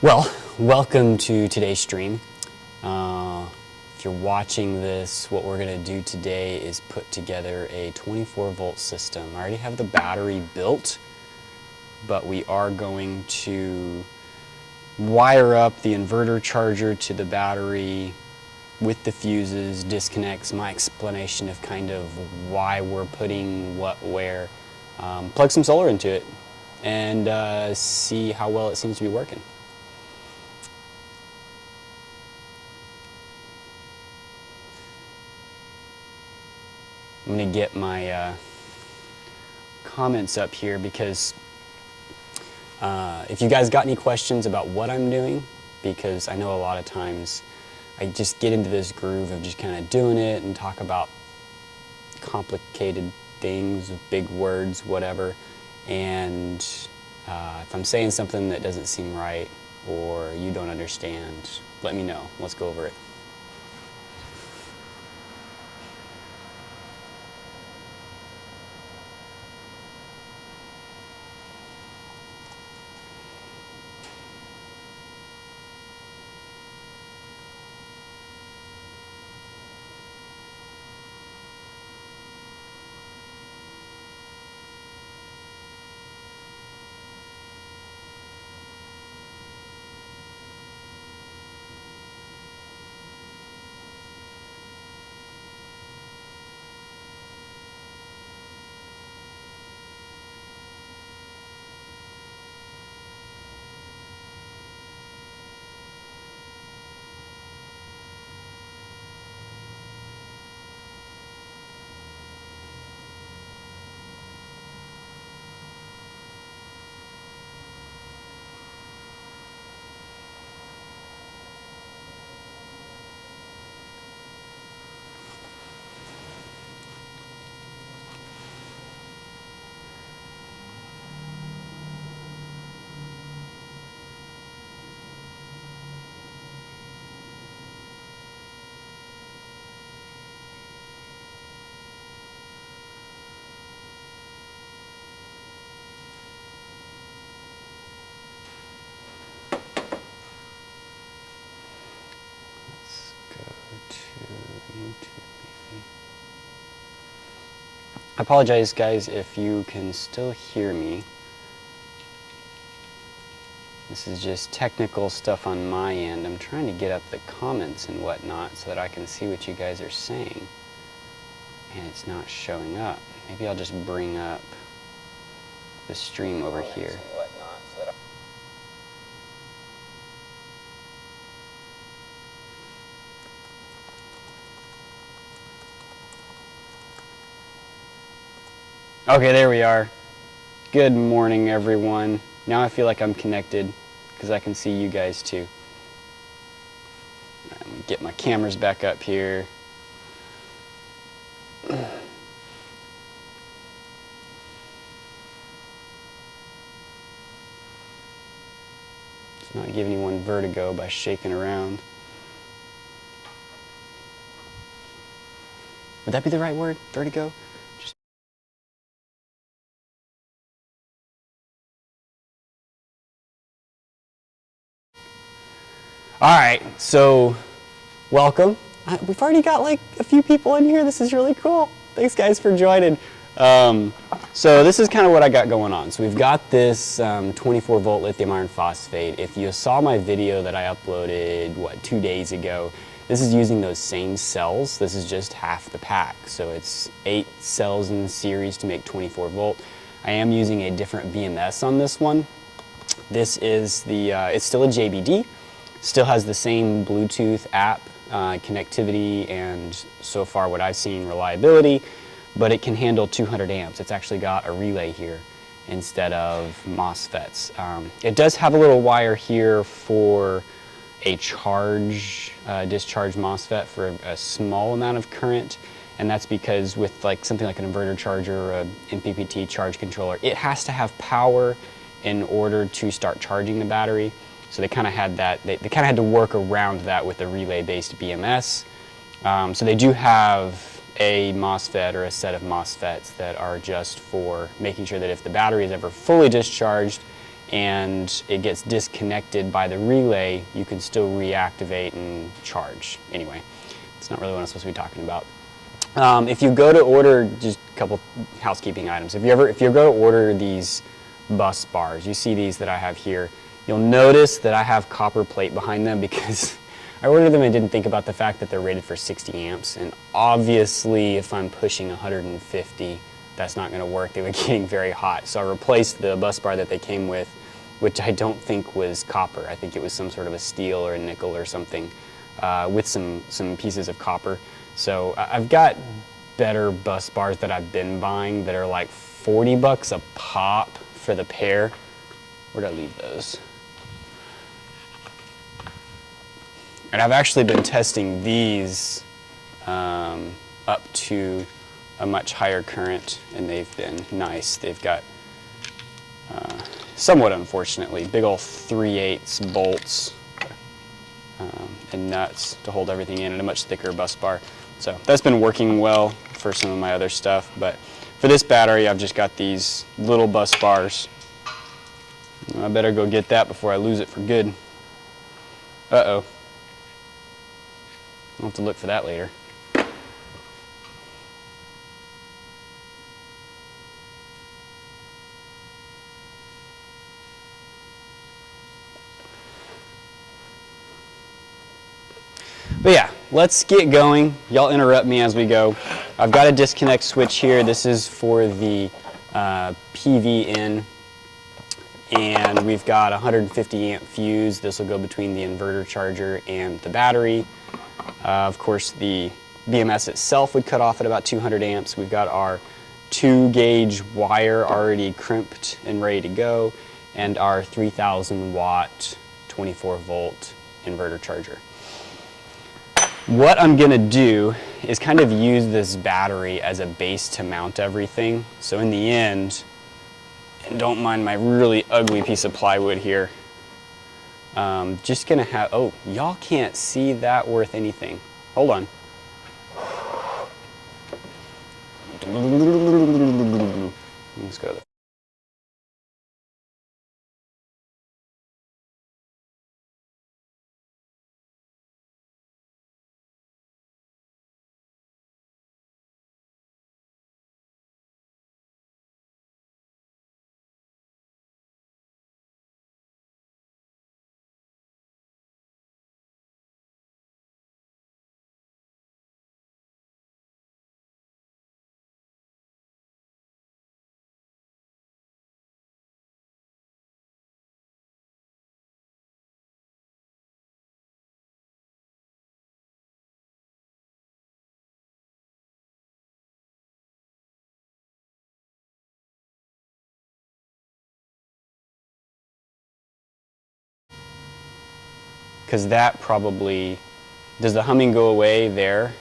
Well, welcome to today's stream. If you're watching this, what we're going to do today is put together a 24-volt system. I already have the battery built, but we are going to wire up the inverter charger to the battery with the fuses, disconnects, my explanation of kind of why we're putting what where, plug some solar into it, and see how well it seems to be working. I'm going to get my comments up here because if you guys got any questions about what I'm doing, because I know a lot of times I just get into this groove of just kind of doing it and talk about complicated things, big words, whatever, and if I'm saying something that doesn't seem right or you don't understand, let me know. Let's go over it. I apologize, guys, if you can still hear me. This is just technical stuff on my end. I'm trying to get up the comments and whatnot so that I can see what you guys are saying. And it's not showing up. Maybe I'll just bring up the stream over here. Okay, there we are. Good morning, everyone. Now I feel like I'm connected because I can see you guys too. All right, let me get my cameras back up here. Let's not give anyone vertigo by shaking around. Would that be the right word? Vertigo? All right, so welcome. We've already got like a few people in here. This is really cool. Thanks, guys, for joining. So this is kind of what I got going on. So we've got this 24-volt lithium iron phosphate. If you saw my video that I uploaded, 2 days ago, this is using those same cells. This is just half the pack. So it's 8 cells in series to make 24 volt. I am using a different BMS on this one. This is the, it's still a JBD. Still has the same Bluetooth app connectivity and so far what I've seen reliability, but it can handle 200 amps. It's actually got a relay here instead of MOSFETs. It does have a little wire here for a charge, discharge MOSFET for a small amount of current, and that's because with like something like an inverter charger or a MPPT charge controller, it has to have power in order to start charging the battery. So they kind of had that, they kind of had to work around that with a relay-based BMS. So they do have a MOSFET or a set of MOSFETs that are just for making sure that if the battery is ever fully discharged, and it gets disconnected by the relay, you can still reactivate and charge. Anyway, it's not really what I'm supposed to be talking about. If you go to order, just a couple housekeeping items. If you go to order these bus bars, you see these that I have here, you'll notice that I have copper plate behind them because I ordered them and didn't think about the fact that they're rated for 60 amps. And obviously, if I'm pushing 150, that's not going to work. They were getting very hot. So I replaced the bus bar that they came with, which I don't think was copper. I think it was some sort of a steel or a nickel or something, with some pieces of copper. So I've got better bus bars that I've been buying that are like 40 bucks a pop for the pair. Where'd I leave those? And I've actually been testing these up to a much higher current, and they've been nice. They've got, somewhat unfortunately, big old 3/8 bolts and nuts to hold everything in, and a much thicker bus bar. So that's been working well for some of my other stuff, but for this battery I've just got these little bus bars. I better go get that before I lose it for good. Uh-oh. I'll have to look for that later. But yeah, let's get going. Y'all interrupt me as we go. I've got a disconnect switch here. This is for the PV in, and we've got a 150 amp fuse. This will go between the inverter charger and the battery. Of course, the BMS itself would cut off at about 200 amps. We've got our 2-gauge wire already crimped and ready to go, and our 3,000 watt 24 volt inverter charger. What I'm gonna do is kind of use this battery as a base to mount everything. So in the end, and don't mind my really ugly piece of plywood here, just gonna have, oh, y'all can't see that worth anything. Hold on. Let's go there. Because that probably, does the humming go away there?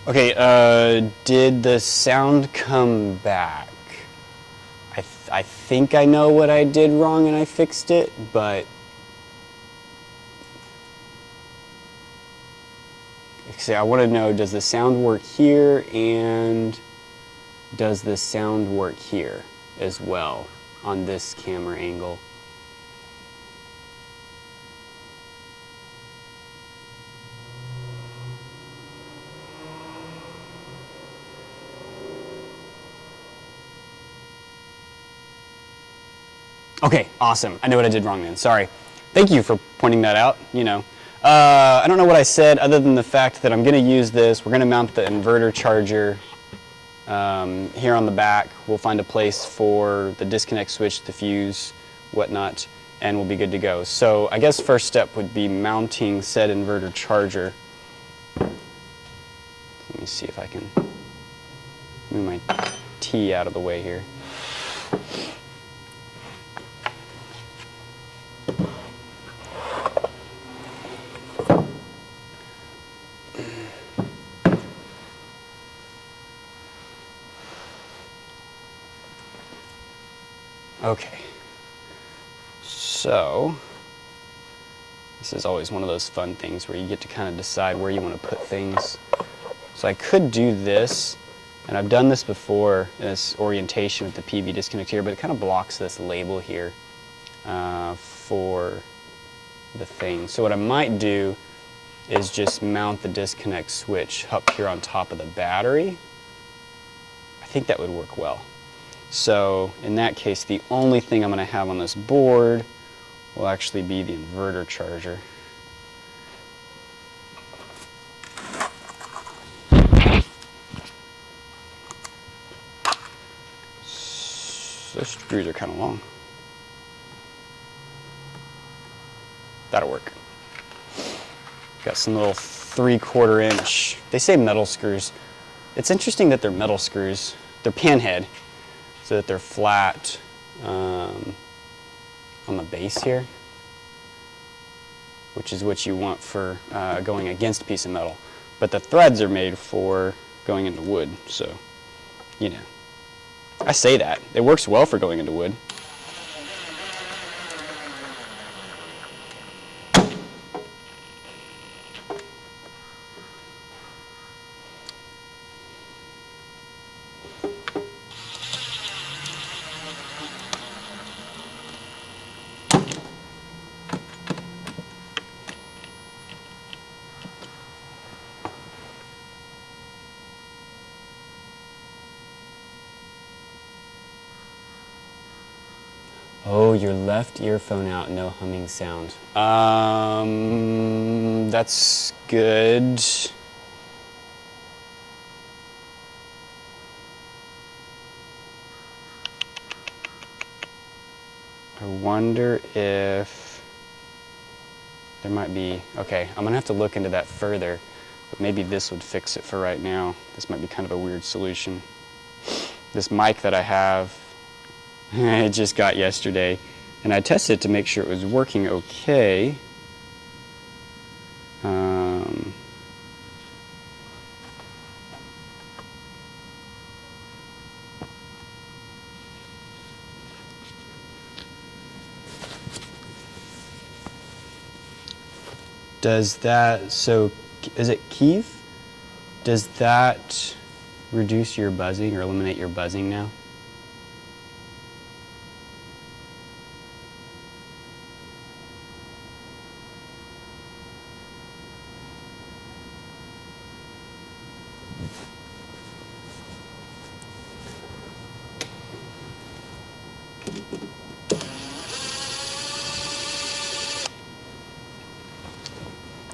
Okay, did the sound come back? I think I know what I did wrong and I fixed it, but see, I want to know, does the sound work here, and does the sound work here as well on this camera angle? Okay, awesome. I know what I did wrong then. Sorry. thank you for pointing that out, you know. I don't know what I said other than the fact that I'm going to use this. We're going to mount the inverter charger here on the back. We'll find a place for the disconnect switch, the fuse, whatnot, and we'll be good to go. So I guess first step would be mounting said inverter charger. Let me see if I can move my T out of the way here. Okay, so this is always one of those fun things where you get to kind of decide where you want to put things. So I could do this, and I've done this before in this orientation with the PV disconnect here, but it kind of blocks this label here for the thing. So what I might do is just mount the disconnect switch up here on top of the battery. I think that would work well. So in that case, the only thing I'm going to have on this board will actually be the inverter charger. Those screws are kind of long. That'll work. Got some little 3/4 inch, they say metal screws. It's interesting that they're metal screws. They're panhead, so that they're flat on the base here, which is what you want for going against a piece of metal. But the threads are made for going into wood, so, you know. I say that. It works well for going into wood. Oh, your left earphone out, no humming sound. That's good. I wonder if there might be, okay, I'm gonna have to look into that further, but maybe this would fix it for right now. This might be kind of a weird solution. This mic that I have, I just got yesterday, and I tested it to make sure it was working okay. Does that, so is it Keith? Does that reduce your buzzing or eliminate your buzzing now?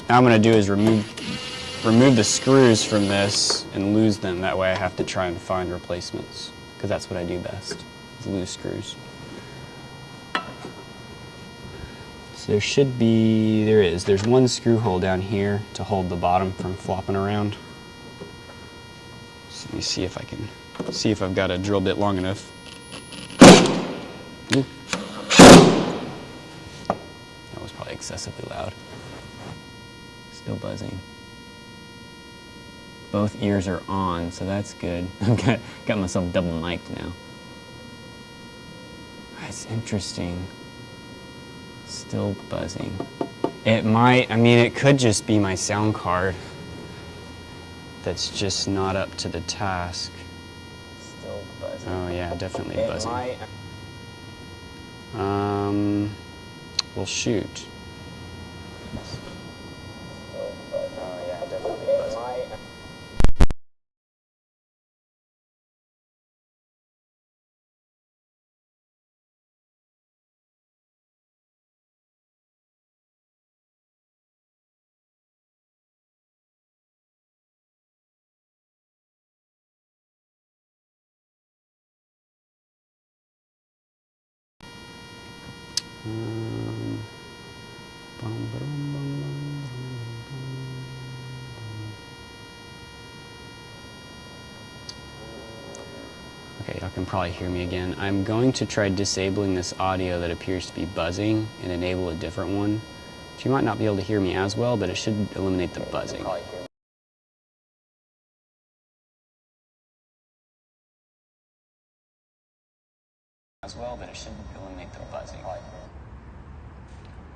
Now I'm going to do is remove the screws from this and lose them. That way I have to try and find replacements, because that's what I do best, is lose screws. So there should be, there's one screw hole down here to hold the bottom from flopping around. So let me see if I can, see if I've got a drill bit long enough. Ooh. That was probably excessively loud. Still buzzing. Both ears are on, so that's good. I've got myself double mic'd now. That's interesting. Still buzzing. It might, I mean, it could just be my sound card that's just not up to the task. Still buzzing. Oh yeah, definitely buzzing. Well, shoot. Okay, y'all can probably hear me again. I'm going to try disabling this audio that appears to be buzzing and enable a different one. So you might not be able to hear me as well, but it should eliminate the buzzing.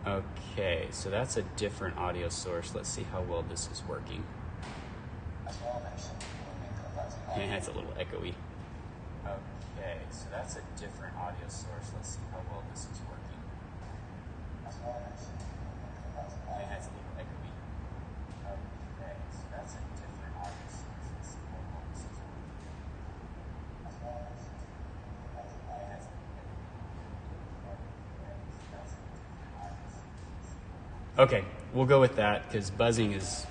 Okay, so that's a different audio source. Let's see how well this is working. Yeah, it's a little echoey. Okay, so that's a different audio source. Let's see how well this is working. Yeah, it's a little echoey. Okay, so that's a different audio source. Let's see how well this is working. Okay, we'll go with that because buzzing is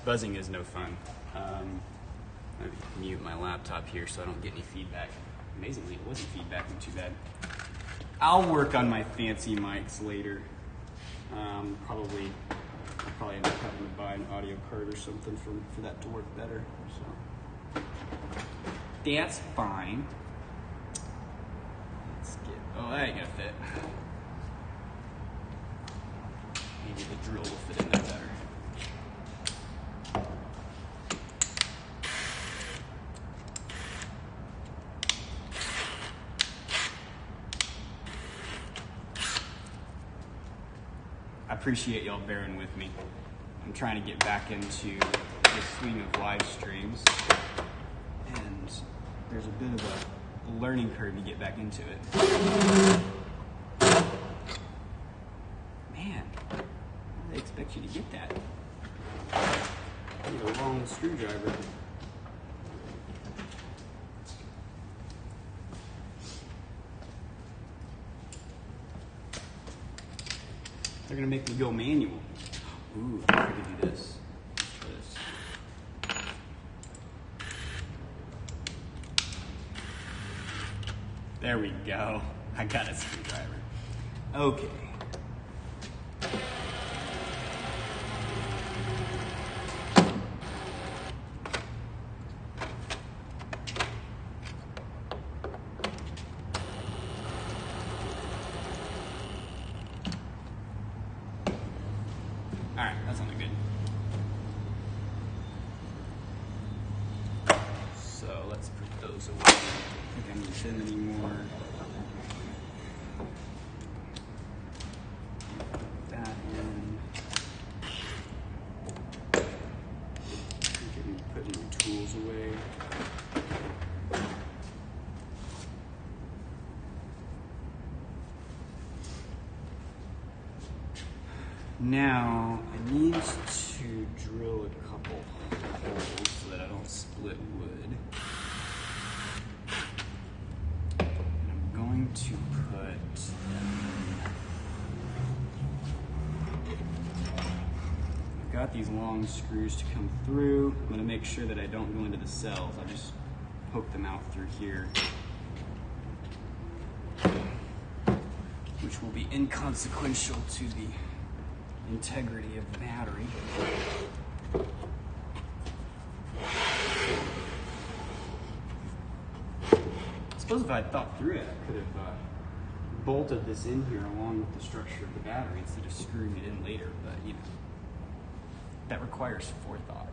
no fun. Let me mute my laptop here so I don't get any feedback. Amazingly, it wasn't feedbacking too bad. I'll work on my fancy mics later. I'll probably end up having to buy an audio card or something for that to work better. So that's fine. Let's get. Oh, that ain't gonna fit. Maybe the drill will fit in there better. I appreciate y'all bearing with me. I'm trying to get back into the swing of live streams, and there's a bit of a learning curve to get back into it. Man, how do they expect you to get that? I need a long screwdriver. They're gonna make me go manual. Ooh, I could do this. There we go. I got a screwdriver. Okay. All right, that's only good. So let's put those away. I don't think I need them anymore. Put that in. Put my tools away. Now, I need to drill a couple holes so that I don't split wood. And I'm going to put, I've got these long screws to come through. I'm going to make sure that I don't go into the cells. I'll just poke them out through here, which will be inconsequential to the integrity of the battery. I suppose if I had thought through it, I could have bolted this in here along with the structure of the battery instead of screwing it in later, but you know, that requires forethought.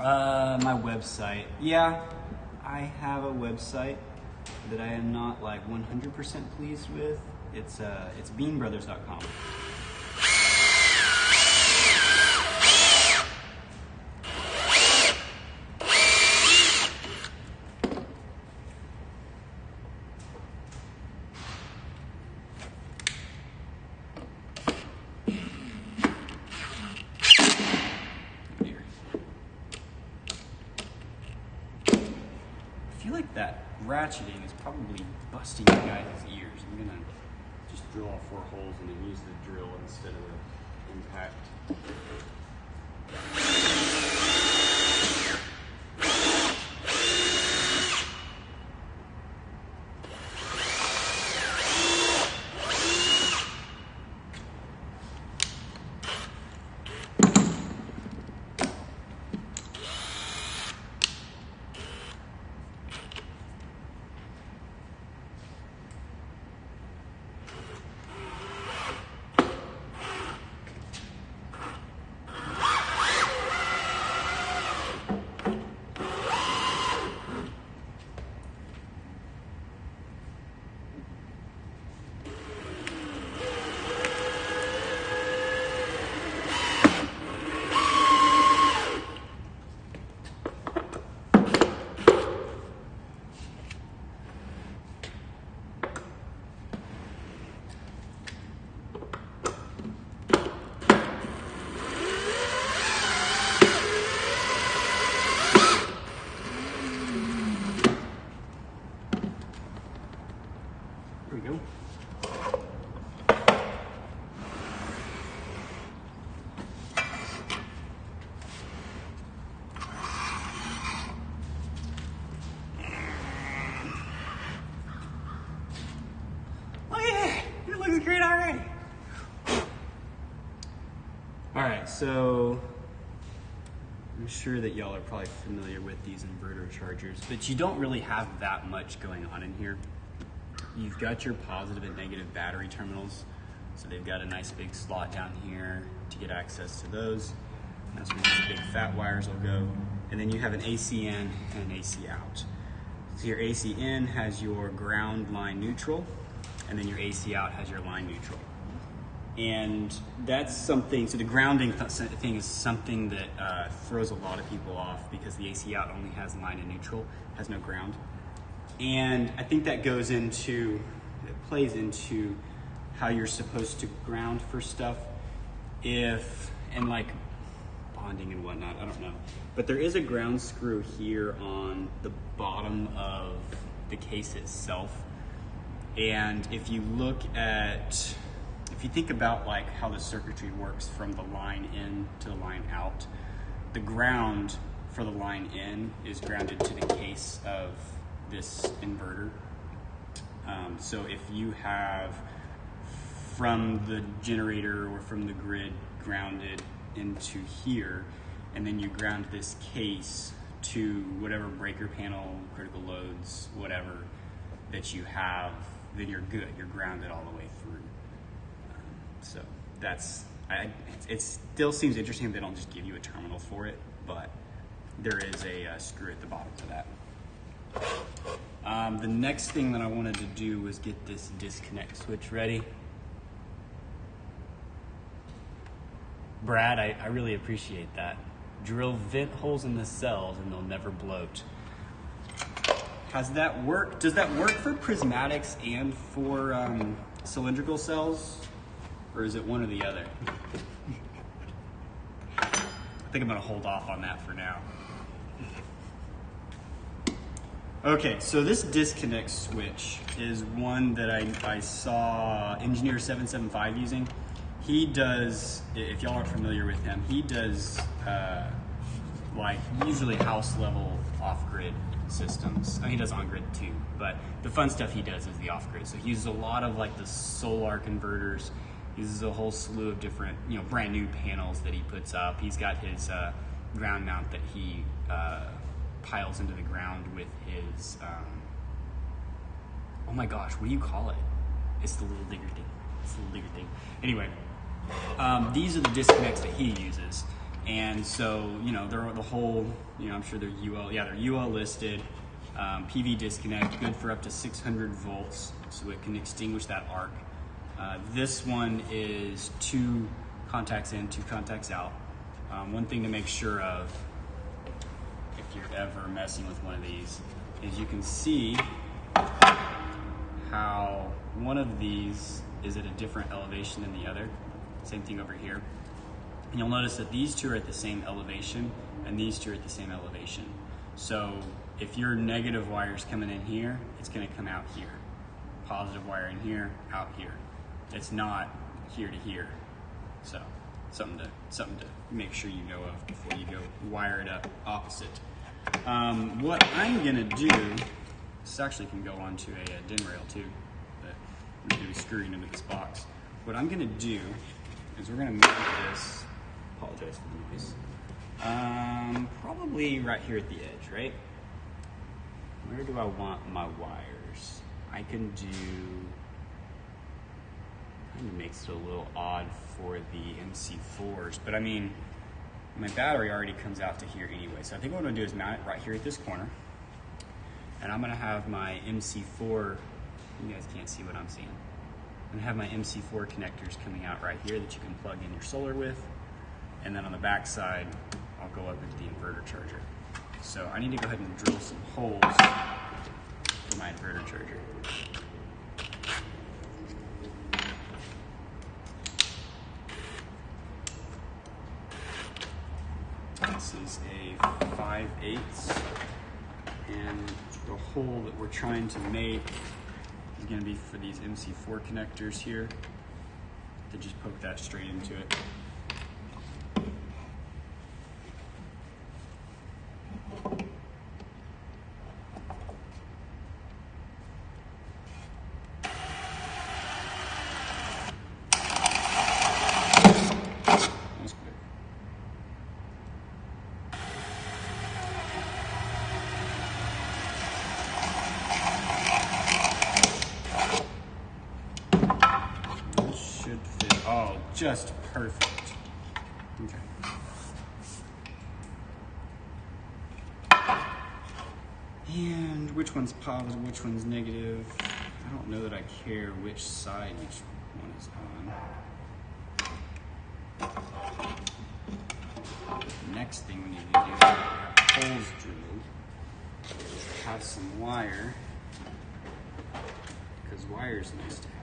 My website. Yeah, I have a website that I am not like 100% pleased with. It's beanbrothers.com. I feel like that ratcheting is probably busting you guys' ears. I'm gonna just drill all 4 holes and then use the drill instead of the impact. There we go. Look at it! It looks great already. Alright, so I'm sure that y'all are probably familiar with these inverter chargers, but you don't really have that much going on in here. You've got your positive and negative battery terminals. So they've got a nice big slot down here to get access to those. That's where these big fat wires will go. And then you have an AC in and an AC out. So your AC in has your ground line neutral, and then your AC out has your line neutral. And that's something, so the grounding thing is something that throws a lot of people off because the AC out only has line and neutral, has no ground. And I think that goes into, it plays into how you're supposed to ground for stuff and like bonding and whatnot, I don't know. But there is a ground screw here on the bottom of the case itself. And if you think about like how the circuitry works from the line in to the line out, the ground for the line in is grounded to the case of this inverter. So if you have from the generator or from the grid grounded into here, and then you ground this case to whatever breaker panel, critical loads, whatever that you have, then you're good. You're grounded all the way through. So that's, it still seems interesting they don't just give you a terminal for it, but there is a screw at the bottom for that. The next thing that I wanted to do was get this disconnect switch ready. Brad, I really appreciate that. Drill vent holes in the cells and they'll never bloat. Has that worked? Does that work for prismatics and for cylindrical cells? Or is it one or the other? I think I'm gonna hold off on that for now. Okay, so this disconnect switch is one that I saw Engineer 775 using. He does, if y'all aren't familiar with him, he does like usually house level off-grid systems. I mean, he does on-grid too, but the fun stuff he does is the off-grid. So he uses a lot of like the solar converters. He uses a whole slew of different, brand new panels that he puts up. He's got his ground mount that he piles into the ground with his, oh my gosh, what do you call it? It's the little digger thing. Anyway, these are the disconnects that he uses. And so, you know, they're the whole, you know, I'm sure they're UL, yeah, they're UL listed. PV disconnect, good for up to 600 volts, so it can extinguish that arc. This one is 2 contacts in, 2 contacts out. One thing to make sure of, if you're ever messing with one of these, is you can see how one of these is at a different elevation than the other. Same thing over here. And you'll notice that these 2 are at the same elevation and these 2 are at the same elevation. So if your negative wire is coming in here, it's going to come out here. Positive wire in here, out here. It's not here to here. So something to make sure you know of before you go wire it up opposite. What I'm going to do, this actually can go onto a DIN rail too, but I'm going to be screwing into this box. What I'm going to do is we're going to mount this, apologize for the noise, probably right here at the edge, right? Where do I want my wires? I can do, kind of makes it a little odd for the MC4s, but I mean, my battery already comes out to here anyway. So I think what I'm gonna do is mount it right here at this corner. And I'm gonna have my MC4, you guys can't see what I'm seeing. I'm gonna have my MC4 connectors coming out right here that you can plug in your solar with. And then on the back side, I'll go up into the inverter charger. So I need to go ahead and drill some holes for my inverter charger. This is a 5/8, and the hole that we're trying to make is going to be for these MC4 connectors here. To just poke that straight into it. Oh, just perfect. Okay. And which one's positive, which one's negative? I don't know that I care which side each one is on. The next thing we need to do is have holes drilled. Have some wire, because wire is nice to have.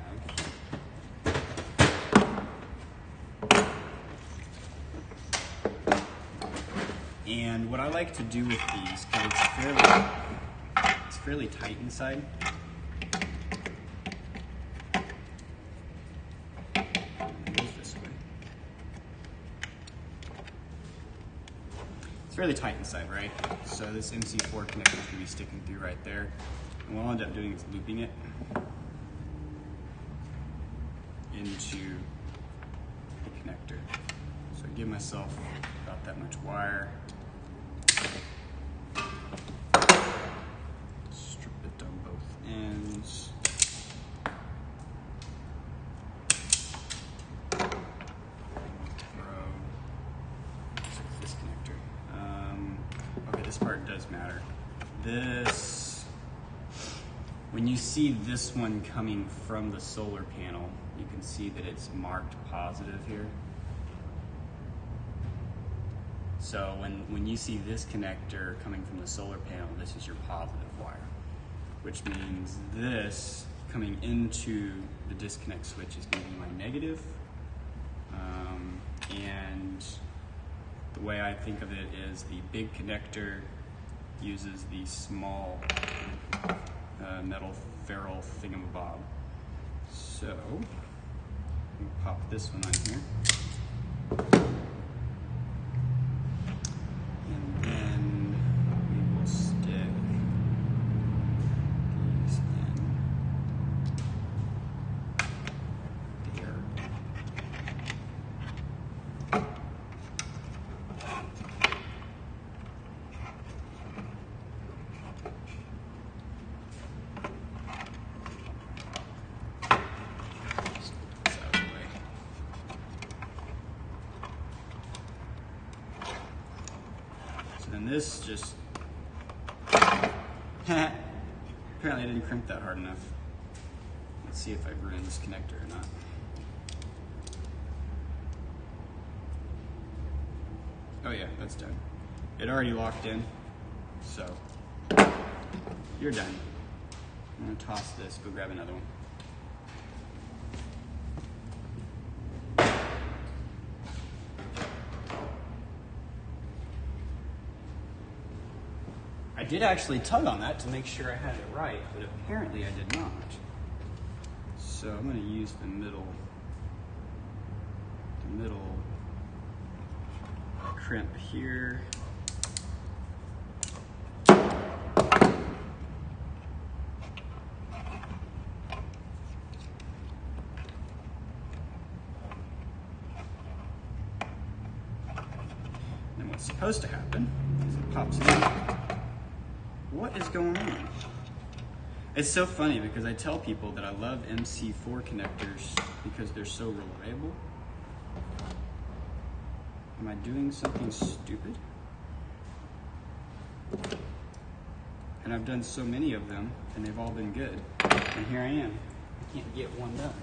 And what I like to do with these, because it's fairly tight inside. It goes this way. It's fairly tight inside, right? So this MC4 connector is going to be sticking through right there. And what I'll end up doing is looping it into the connector. So I give myself about that much wire. Strip it on both ends. This connector. Okay, this part does matter. When you see this one coming from the solar panel, you can see that it's marked positive here. So when you see this connector coming from the solar panel, this is your positive wire, which means this coming into the disconnect switch is going to be my negative. And the way I think of it is the big connector uses the small metal ferrule thingamabob. So we pop this one on here. And then we will stick these in there. this just, apparently I didn't crimp that hard enough. Let's see if I've ruined this connector or not. Oh yeah, that's done. It already locked in, so you're done. I'm gonna toss this, go grab another one. I did actually tug on that to make sure I had it right, but apparently I did not. So I'm going to use the middle crimp here. And what's supposed to happen is it pops in. What is going on? It's so funny because I tell people that I love MC4 connectors because they're so reliable. Am I doing something stupid? And I've done so many of them and they've all been good. And here I am. I can't get one done.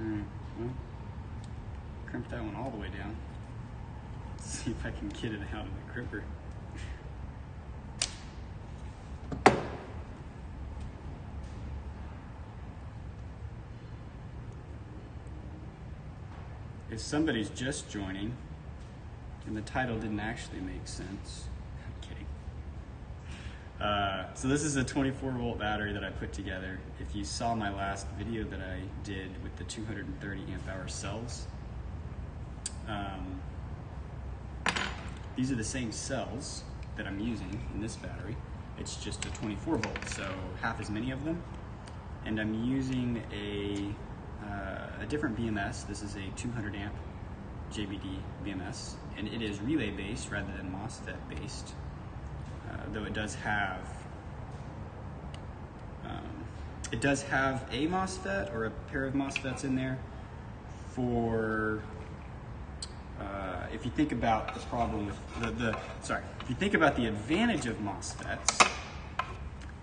Alright, well, crimp that one all the way down. Let's see if I can get it out of the crimper. If somebody's just joining and the title didn't actually make sense, I'm kidding. So this is a 24-volt battery that I put together. If you saw my last video that I did with the 230 amp hour cells, these are the same cells that I'm using in this battery. It's just a 24 volt, so half as many of them. And I'm using a different BMS. This is a 200 amp JBD BMS, and it is relay based rather than MOSFET based. Though it does have a MOSFET or a pair of MOSFETs in there for if you think about the problem with if you think about the advantage of MOSFETs,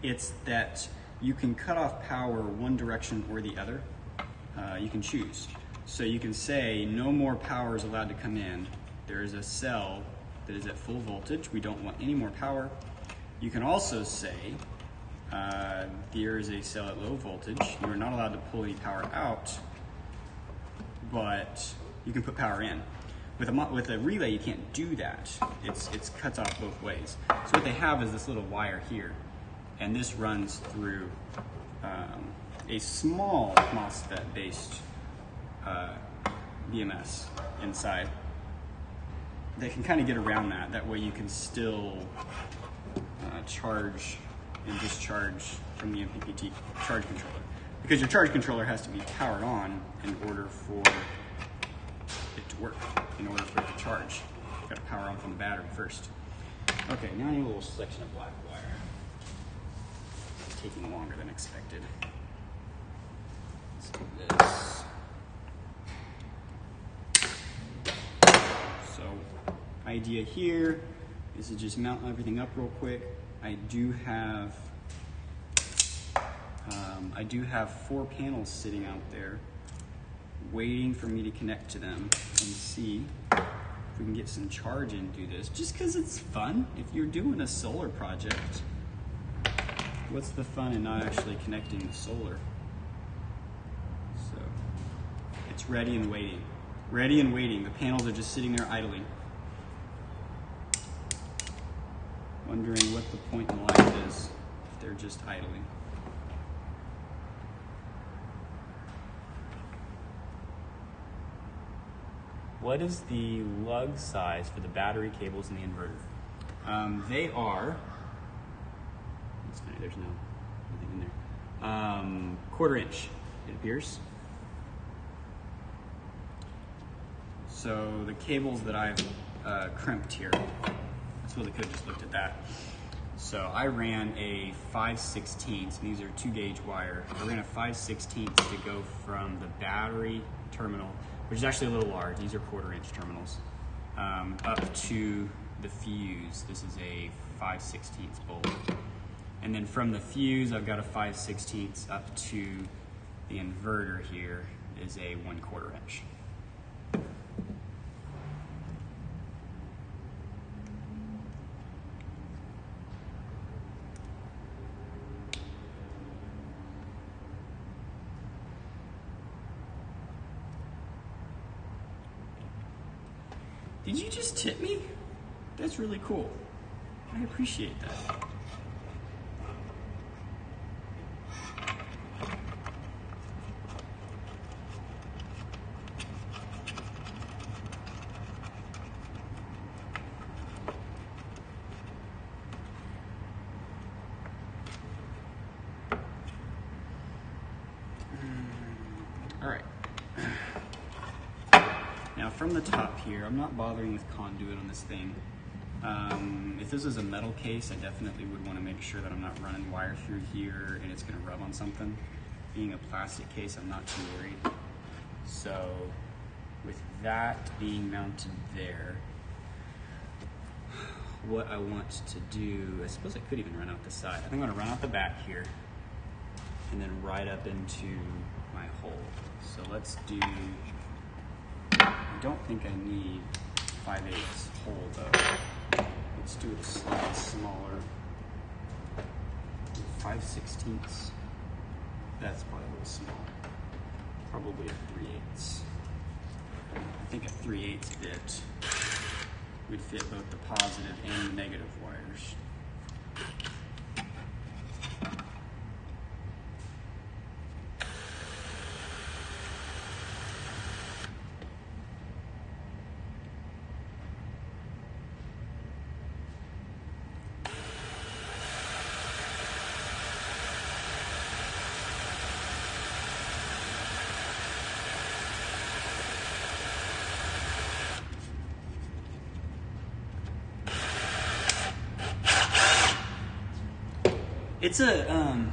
it's that you can cut off power one direction or the other. You can choose. So you can say no more power is allowed to come in. There is a cell that is at full voltage. We don't want any more power. You can also say there is a cell at low voltage. You are not allowed to pull any power out, but you can put power in. With a relay, you can't do that. It's cut off both ways. So what they have is this little wire here, and this runs through a small MOSFET-based BMS inside. They can kind of get around that. That way you can still charge and discharge from the MPPT charge controller. Because your charge controller has to be powered on in order for it to work, in order for it to charge. You've got to power on from the battery first. Okay, now I need a little section of black wire. It's taking longer than expected. Let's do this. So, idea here is to just mount everything up real quick. I do have 4 panels sitting out there waiting for me to connect to them and see if we can get some charge and do this, just because it's fun. If you're doing a solar project, what's the fun in not actually connecting the solar? So it's ready and waiting. Ready and waiting. The panels are just sitting there idling. wondering what the point in life is if they're just idling. What is the lug size for the battery cables in the inverter? They are, it's funny, there's nothing in there, 1/4 inch, it appears. So the cables that I've crimped here, I suppose I could have just looked at that. So I ran a 5/16, these are 2 gauge wire. I ran a 5/16 to go from the battery terminal, which is actually a little large, these are 1/4 inch terminals, up to the fuse. This is a 5/16 bolt. And then from the fuse, I've got a 5/16 up to the inverter here is a 1/4 inch. Did you just tip me? That's really cool. I appreciate that. All right. Now from the top here, I'm not bothering with conduit on this thing. If this is a metal case, I definitely would want to make sure that I'm not running wire through here and it's going to rub on something. Being a plastic case, I'm not too worried. So with that being mounted there, what I want to do, I suppose I could even run out the side. I think I'm going to run out the back here and then right up into my hole. So let's do, I don't think I need 5/8 hole though. Let's do it slightly smaller. 5/16. That's probably a little small. Probably a 3/8. I think a 3/8 bit would fit both the positive and the negative wires. It's a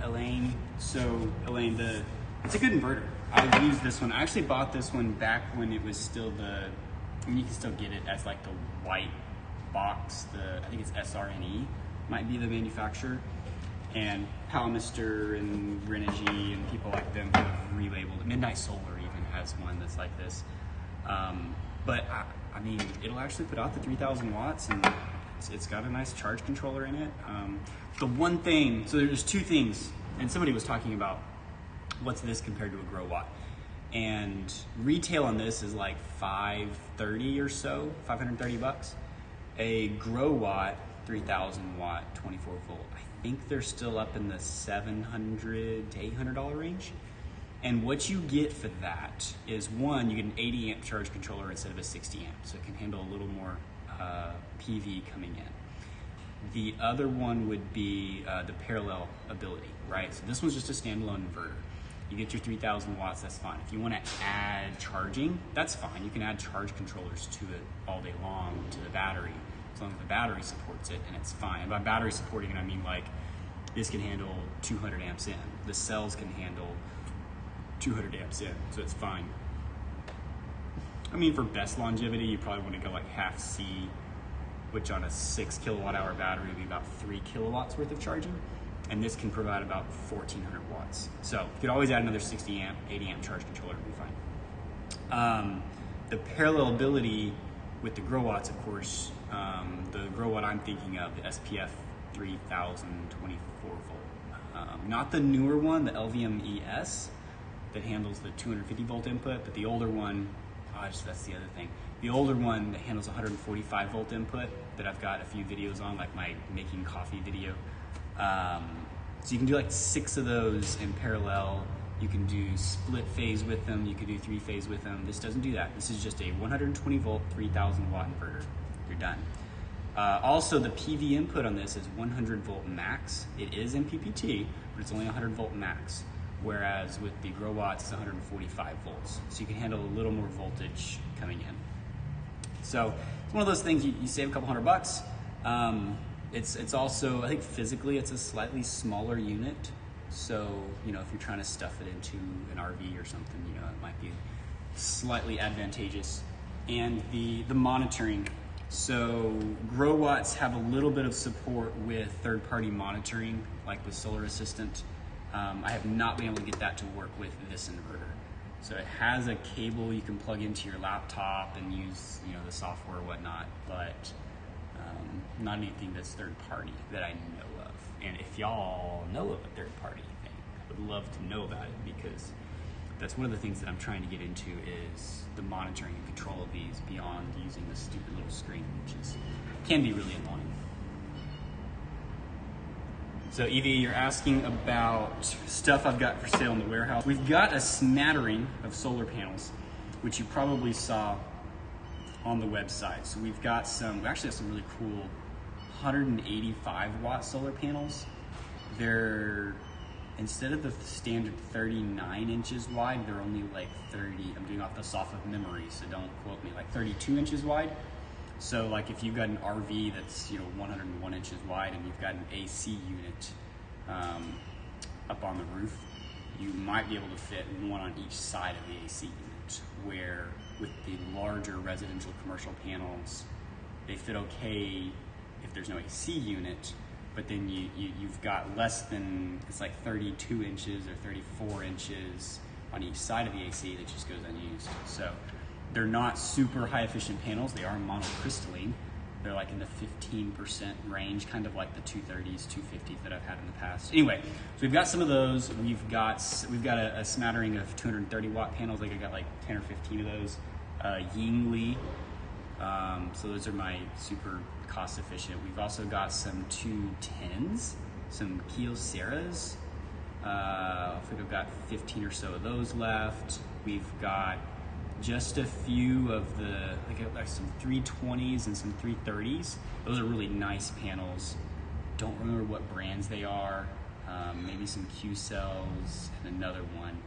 Elaine. So Elaine, it's a good inverter. I used this one. I actually bought this one back when it was still you can still get it as like the white box. I think it's SRNE might be the manufacturer, and PowMr and Renogy and people like them have relabeled it. Midnight Solar even has one that's like this. But I mean, it'll actually put out the 3,000 watts and it's got a nice charge controller in it. The one thing, so there's 2 things, and somebody was talking about what's this compared to a grow watt. And retail on this is like $530 or so, 530 bucks. A grow watt, 3,000 watt, 24 volt. I think they're still up in the $700 to $800 range. And what you get for that is, one, you get an 80 amp charge controller instead of a 60 amp, so it can handle a little more PV coming in. The other one would be the parallel ability, right? So this one's just a standalone inverter. You get your 3,000 watts, that's fine. If you want to add charging, that's fine. You can add charge controllers to it all day long to the battery, as long as the battery supports it, and it's fine. And by battery supporting it, I mean like this can handle 200 amps in. The cells can handle 200 amps in, so it's fine. I mean, for best longevity, you probably want to go like half C, which on a 6 kilowatt hour battery would be about 3 kilowatts worth of charging. And this can provide about 1,400 watts. So you could always add another 60 amp, 80 amp charge controller to be fine. The parallel ability with the grow watts, of course, the grow watt I'm thinking of, the SPF 3024 volt. Not the newer one, the LVM ES, that handles the 250 volt input, but the older one, that's the other thing. The older one that handles 145 volt input that I've got a few videos on, like my making coffee video. So you can do like 6 of those in parallel. You can do split phase with them. You can do 3 phase with them. This doesn't do that. This is just a 120 volt, 3000 watt inverter. You're done. Also, the PV input on this is 100 volt max. It is MPPT, but it's only 100 volt max. Whereas with the Grow Watts, it's 145 volts. So you can handle a little more voltage coming in. So it's one of those things you save a couple $100. It's also, I think physically, it's a slightly smaller unit. So, you know, if you're trying to stuff it into an RV or something, you know, it might be slightly advantageous. And the monitoring. So Grow Watts have a little bit of support with third-party monitoring, like with Solar Assistant. I have not been able to get that to work with this inverter. So it has a cable you can plug into your laptop and use, you know, the software or whatnot, but not anything that's third-party that I know of. And if y'all know of a third-party thing, I would love to know about it, because that's one of the things that I'm trying to get into is the monitoring and control of these beyond using this stupid little screen, which can be really annoying. So Evie, you're asking about stuff I've got for sale in the warehouse. We've got a smattering of solar panels, which you probably saw on the website. So we actually have some really cool 185 watt solar panels. They're, instead of the standard 39 inches wide, they're only like 30, I'm doing off of memory, so don't quote me, like 32 inches wide. So like if you've got an RV that's, you know, 101 inches wide and you've got an AC unit up on the roof, you might be able to fit one on each side of the AC unit, where with the larger residential commercial panels, they fit okay if there's no AC unit, but then you've got less than, it's like 32 inches or 34 inches on each side of the AC that just goes unused. So they're not super high efficient panels. They are monocrystalline. They're like in the 15% range, kind of like the 230s, 250s that I've had in the past. Anyway, so we've got some of those. We've got a smattering of 230 watt panels. Like I got like 10 or 15 of those. Yingli. So those are my super cost efficient. We've also got some 210s, some Kyocera's. I think I've got 15 or so of those left. We've got just a few of the, like some 320s and some 330s. Those are really nice panels. Don't remember what brands they are. Maybe some Q-cells and another one.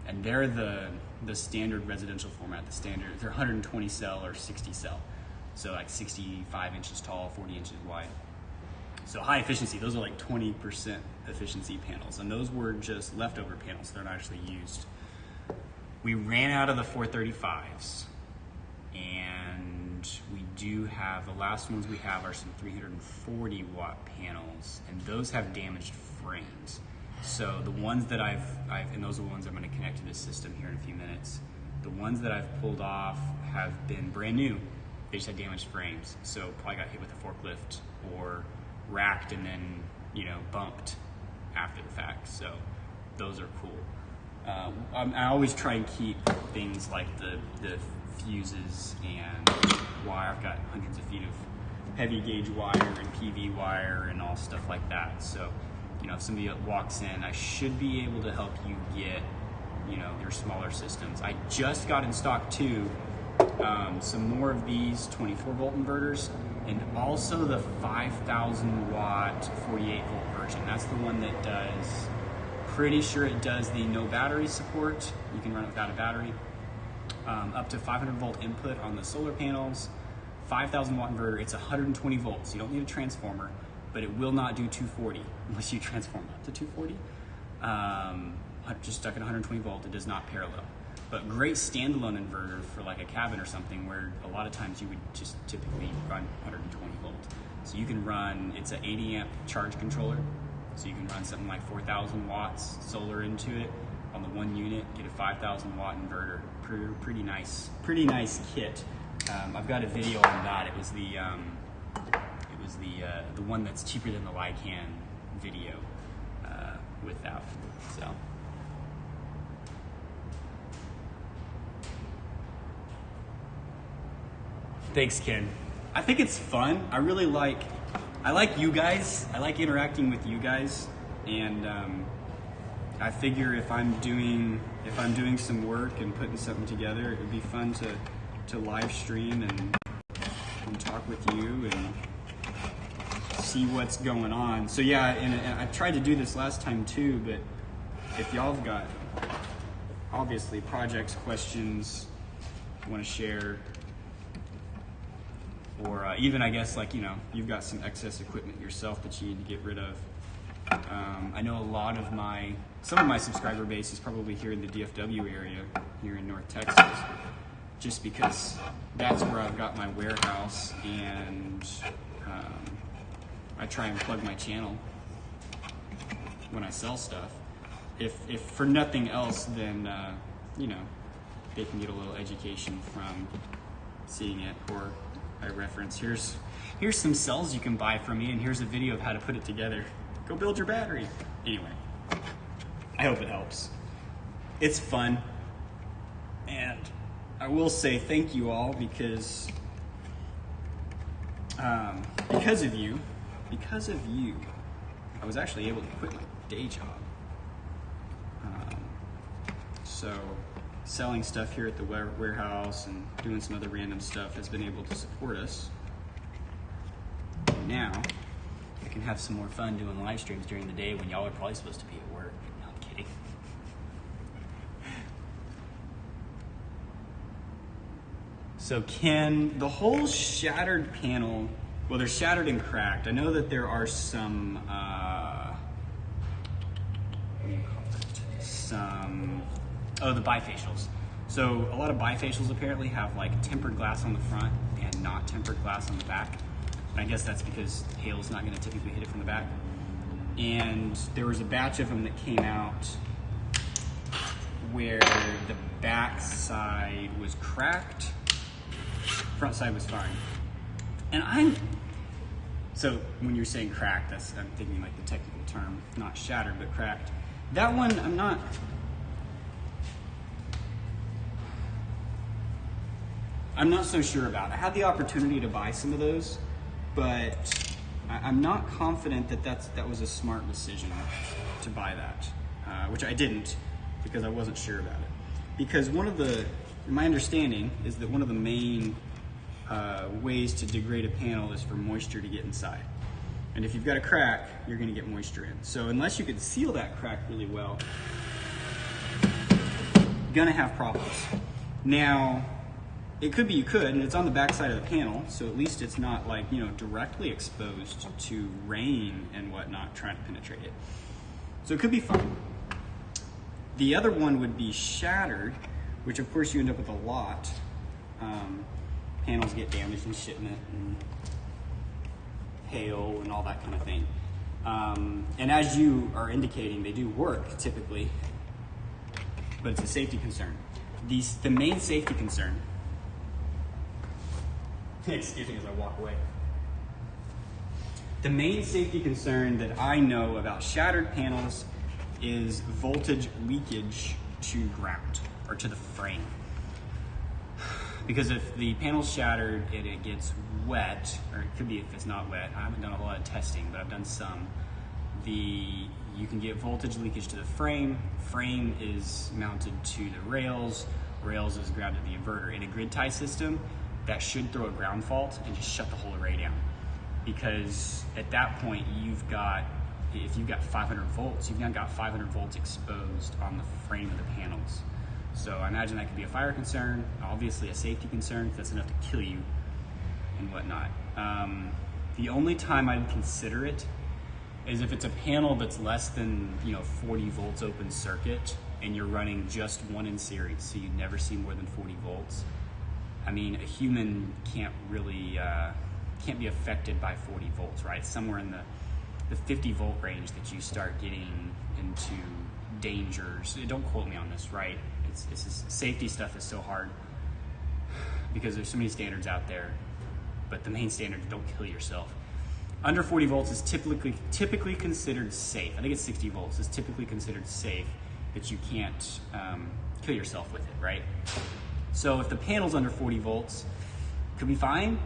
And they're the standard residential format, the standard, they're 120 cell or 60 cell. So like 65 inches tall, 40 inches wide. So high efficiency, those are like 20% efficiency panels. And those were just leftover panels, they're not actually used. We ran out of the 435s, and we do have, the last ones we have are some 340 watt panels, and those have damaged frames. So the ones that and those are the ones I'm going to connect to this system here in a few minutes. The ones that I've pulled off have been brand new. They just had damaged frames. So probably got hit with a forklift or racked and then, you know, bumped after the fact. So those are cool. I always try and keep things like the fuses and wire. I've got hundreds of feet of heavy gauge wire and PV wire and all stuff like that. So, you know, if somebody walks in, I should be able to help you get, you know, your smaller systems. I just got in stock too, some more of these 24 volt inverters, and also the 5,000 watt 48 volt version. That's the one that does, pretty sure it does the no battery support. You can run it without a battery. Up to 500 volt input on the solar panels, 5,000 watt inverter. It's 120 volts. You don't need a transformer, but it will not do 240 unless you transform up to 240. Just stuck at 120 volt, it does not parallel. But great standalone inverter for like a cabin or something, where a lot of times you would just typically run 120 volt. So you can run, it's an 80 amp charge controller. So you can run something like 4,000 watts solar into it on the one unit, get a 5,000 watt inverter. Pretty nice kit. I've got a video on that. It was the one that's cheaper than the Lycan video with that. So Thanks, Ken. I think it's fun. I like you guys. I like interacting with you guys, and I figure if I'm doing some work and putting something together, it would be fun to live stream and talk with you and see what's going on. So yeah, and I tried to do this last time too, but if y'all have got obviously projects, questions you want to share, or even I guess like, you know, you've got some excess equipment yourself that you need to get rid of. I know some of my subscriber base is probably here in the DFW area, here in North Texas, just because that's where I've got my warehouse, and I try and plug my channel when I sell stuff. If for nothing else, then you know, they can get a little education from seeing it. Or I reference, here's some cells you can buy from me, and here's a video of how to put it together. Go build your battery. Anyway, I hope it helps. It's fun, and I will say thank you all, because of you, I was actually able to quit my day job. So selling stuff here at the warehouse and doing some other random stuff has been able to support us. And now I can have some more fun doing live streams during the day when y'all are probably supposed to be at work. No, I'm kidding. So Ken, the whole shattered panel, well, they're shattered and cracked. I know that there are some, the bifacials. So a lot of bifacials apparently have like tempered glass on the front and not tempered glass on the back. And I guess that's because hail's not going to typically hit it from the back. And there was a batch of them that came out where the back side was cracked, front side was fine. And so when you're saying cracked, I'm thinking like the technical term, not shattered, but cracked. That one, I'm not so sure about. I had the opportunity to buy some of those, but I'm not confident that was a smart decision to buy that, which I didn't, because I wasn't sure about it. Because my understanding is that one of the main ways to degrade a panel is for moisture to get inside. And if you've got a crack, you're going to get moisture in. So unless you can seal that crack really well, you're going to have problems. Now, it could be you could, and it's on the back side of the panel, so at least it's not like, you know, directly exposed to rain and whatnot trying to penetrate it. So it could be fine. The other one would be shattered, which of course you end up with a lot. Panels get damaged in shipment and hail and all that kind of thing. And as you are indicating, they do work typically, but it's a safety concern. The main safety concern, excuse me as I walk away. The main safety concern that I know about shattered panels is voltage leakage to ground or to the frame. Because if the panel's shattered and it gets wet, or it could be if it's not wet, I haven't done a whole lot of testing, but I've done some, you can get voltage leakage to the frame. Frame is mounted to the rails. Rails is grounded to the inverter. In a grid tie system, that should throw a ground fault and just shut the whole array down. Because at that point, if you've got 500 volts, you've now got 500 volts exposed on the frame of the panels. So I imagine that could be a fire concern, obviously a safety concern, because that's enough to kill you and whatnot. The only time I'd consider it is if it's a panel that's less than 40 volts open circuit, and you're running just one in series, so you never see more than 40 volts. I mean, a human can't really, can't be affected by 40 volts, right? Somewhere in the 50 volt range that you start getting into dangers. Don't quote me on this, right? It's just, safety stuff is so hard because there's so many standards out there, but the main standard is don't kill yourself. Under 40 volts is typically considered safe. I think it's 60 volts is typically considered safe, that you can't kill yourself with it, right? So if the panel's under 40 volts, could be fine,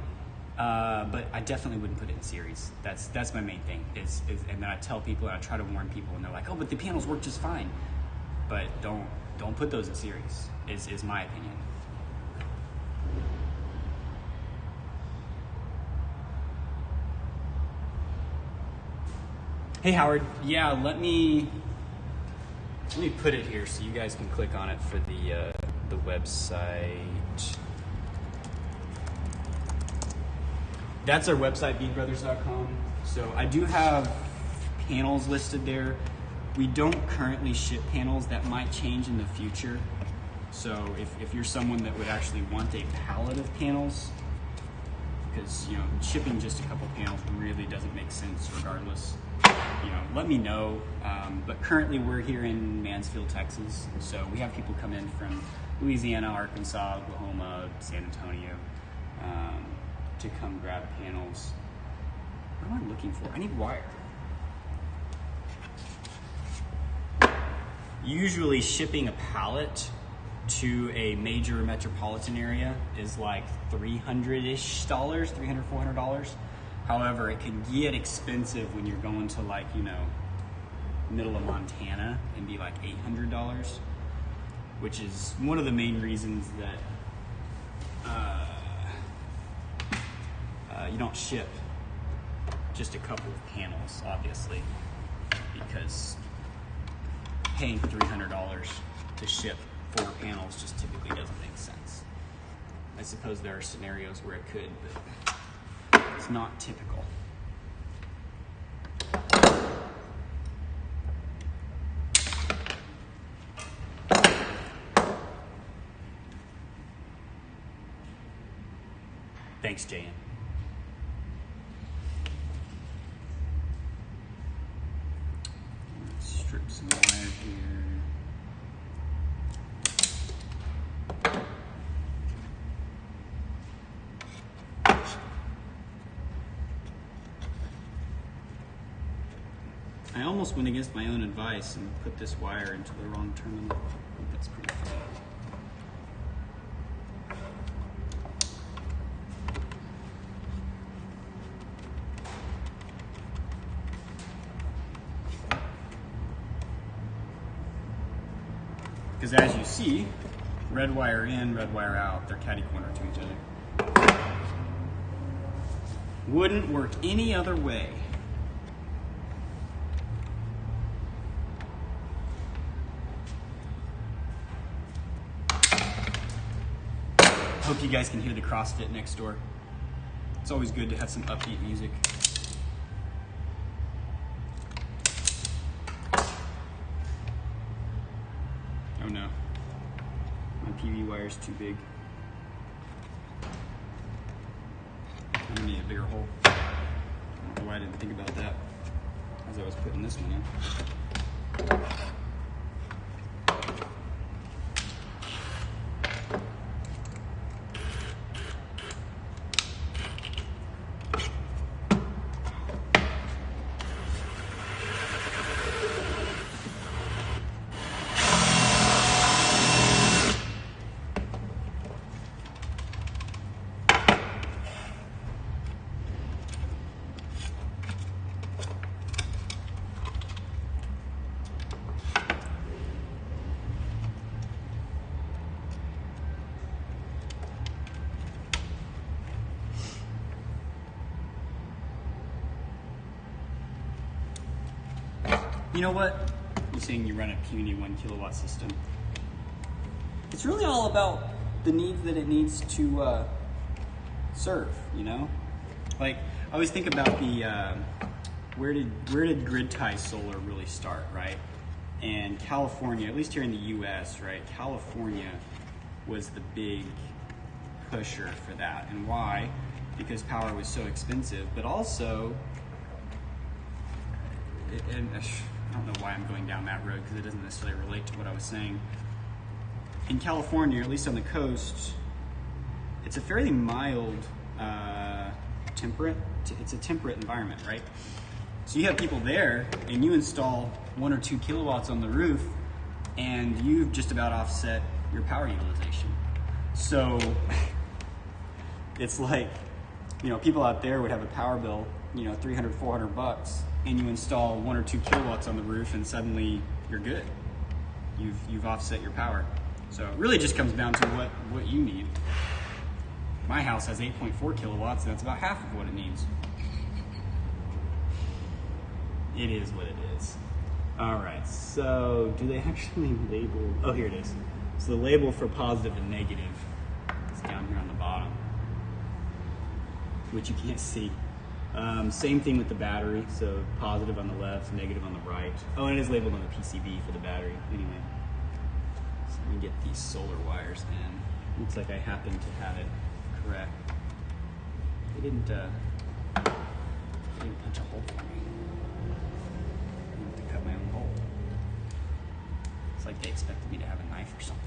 but I definitely wouldn't put it in series. That's my main thing. And then I tell people, and I try to warn people, and they're like, oh, but the panels work just fine. But don't put those in series, is my opinion. Hey Howard, yeah, let me put it here so you guys can click on it for the website. That's our website, beadbrothers.com. So I do have panels listed there. We don't currently ship panels. That might change in the future. So if you're someone that would actually want a pallet of panels, because shipping just a couple panels really doesn't make sense regardless. Let me know. But currently we're here in Mansfield, Texas. So we have people come in from Louisiana, Arkansas, Oklahoma, San Antonio, to come grab panels. What am I looking for? I need wire. Usually shipping a pallet to a major metropolitan area is like $300-ish, $300, $400. However, it can get expensive when you're going to middle of Montana and be like $800, which is one of the main reasons that you don't ship just a couple of panels, obviously, because paying $300 to ship 4 panels just typically doesn't make sense. I suppose there are scenarios where it could, but it's not typical. Thanks, Jan. Let's strip some wire here. I almost went against my own advice and put this wire into the wrong terminal. I think that's pretty funny. Because as you see, red wire in, red wire out, they're catty corner to each other. Wouldn't work any other way. Hope you guys can hear the CrossFit next door. It's always good to have some upbeat music. Oh no, my PV wire's too big. I'm gonna need a bigger hole. I don't know why I didn't think about that as I was putting this one in. You know what? You're saying you run a puny 1 kilowatt system. It's really all about the needs that it needs to serve, you know? Like, I always think about the, where did grid tie solar really start, right? And California, at least here in the US, right? California was the big pusher for that. And why? Because power was so expensive, but also, I don't know why I'm going down that road because it doesn't necessarily relate to what I was saying. In California, or at least on the coast, it's a fairly mild, it's a temperate environment, right? So you have people there and you install 1 or 2 kilowatts on the roof and you've just about offset your power utilization. So It's like, you know, people out there would have a power bill, you know, 300, 400 bucks, and you install 1 or 2 kilowatts on the roof, and suddenly you're good. You've offset your power. So it really just comes down to what you need. My house has 8.4 kilowatts, and that's about half of what it needs. It is what it is. All right, so do they actually label? Oh, here it is. So the label for positive and negative is down here on the bottom, which you can't see. Same thing with the battery, so positive on the left, negative on the right. Oh, and it is labeled on the PCB for the battery. Anyway, so let me get these solar wires in. Looks like I happen to have it correct. They didn't punch a hole for me. I have to cut my own hole. It's like they expected me to have a knife or something.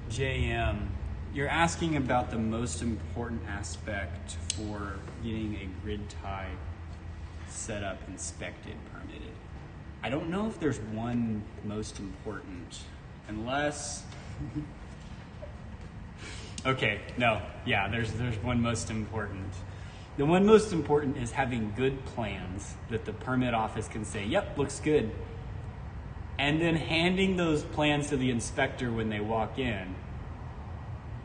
JM, you're asking about the most important aspect for getting a grid tie set up, inspected, permitted. I don't know if there's one most important, unless... Okay, no, yeah, there's one most important. The one most important is having good plans that the permit office can say, yep, looks good. And then handing those plans to the inspector when they walk in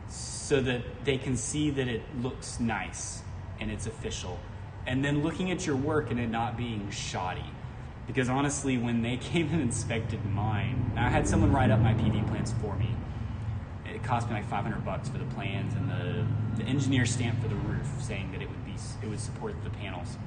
so that they can see that it looks nice and it's official. And then looking at your work and it not being shoddy. Because honestly, when they came and inspected mine, I had someone write up my PV plans for me. It cost me like 500 bucks for the plans and the engineer stamp for the roof saying that it would support the panels.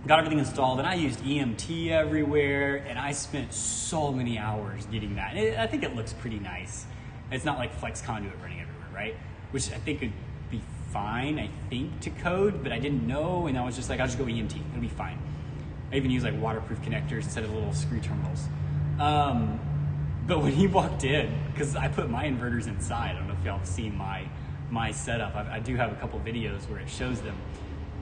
Got everything installed, and I used EMT everywhere, and I spent so many hours getting that. I think it looks pretty nice. It's not like flex conduit running everywhere, right? Which I think could be fine, I think, to code, but I didn't know, and I was just like, I'll just go EMT, it'll be fine. I even use like waterproof connectors instead of little screw terminals. But when he walked in, because I put my inverters inside, I don't know if y'all have seen my setup. I do have a couple videos where it shows them.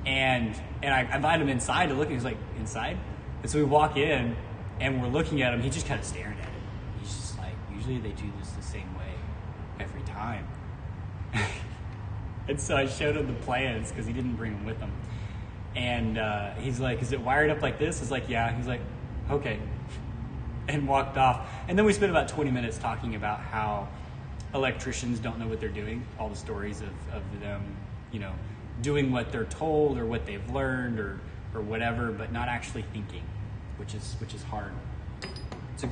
And I invited him inside to look, and he's like, inside? And so we walk in, and we're looking at him, he's just kind of staring at it. He's just like, usually they do this the same way every time. And so I showed him the plans, because he didn't bring them with him. And he's like, is it wired up like this? I was like, yeah. He's like, okay. And walked off. And then we spent about 20 minutes talking about how electricians don't know what they're doing, all the stories of them, you know, doing what they're told or what they've learned or whatever, but not actually thinking, which is hard. It's a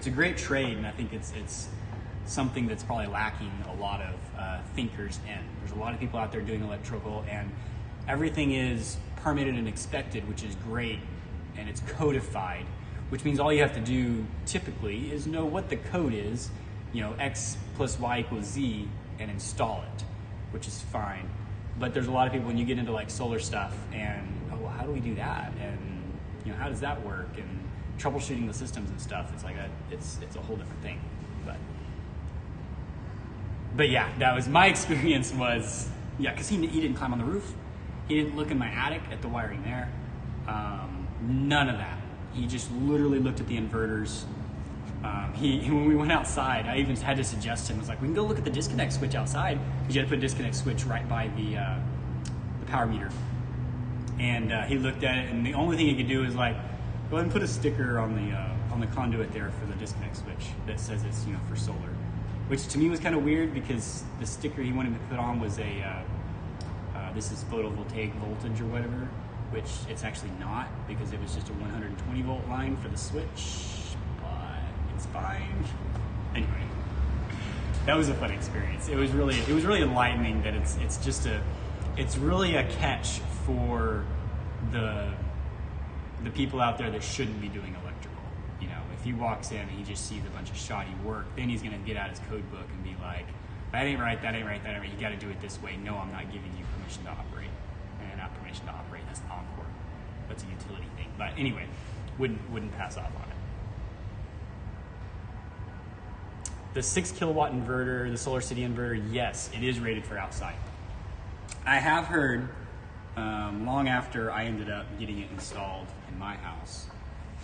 great trade, and I think it's something that's probably lacking a lot of thinkers in. There's a lot of people out there doing electrical, and everything is permitted and expected, which is great, and it's codified, which means all you have to do typically is know what the code is, you know, X plus Y equals Z, and install it, which is fine. But there's a lot of people when you get into like solar stuff and, oh, well, how do we do that? And, you know, how does that work? And troubleshooting the systems and stuff, it's like it's a whole different thing. But yeah, that was my experience was, yeah, because he didn't climb on the roof. He didn't look in my attic at the wiring there. None of that. He just literally looked at the inverters. When we went outside, I even had to suggest to him, I was like, we can go look at the disconnect switch outside, because you had to put a disconnect switch right by the power meter. And he looked at it, and the only thing he could do is like, go ahead and put a sticker on the conduit there for the disconnect switch that says it's, you know, for solar. Which to me was kind of weird, because the sticker he wanted me to put on was this is photovoltaic voltage or whatever, which it's actually not, because it was just a 120 volt line for the switch, but it's fine. Anyway, that was a fun experience. It was really enlightening that it's really a catch for the people out there that shouldn't be doing electrical. You know, if he walks in and he just sees a bunch of shoddy work, then he's gonna get out his code book and be like, that ain't right, that ain't right, that ain't right. You gotta do it this way. No, I'm not giving you permission to operate. And not permission to operate, that's Encore. That's a utility thing. But anyway, wouldn't pass off on it. The 6 kilowatt inverter, the Solar City inverter, yes, it is rated for outside. I have heard, long after I ended up getting it installed in my house,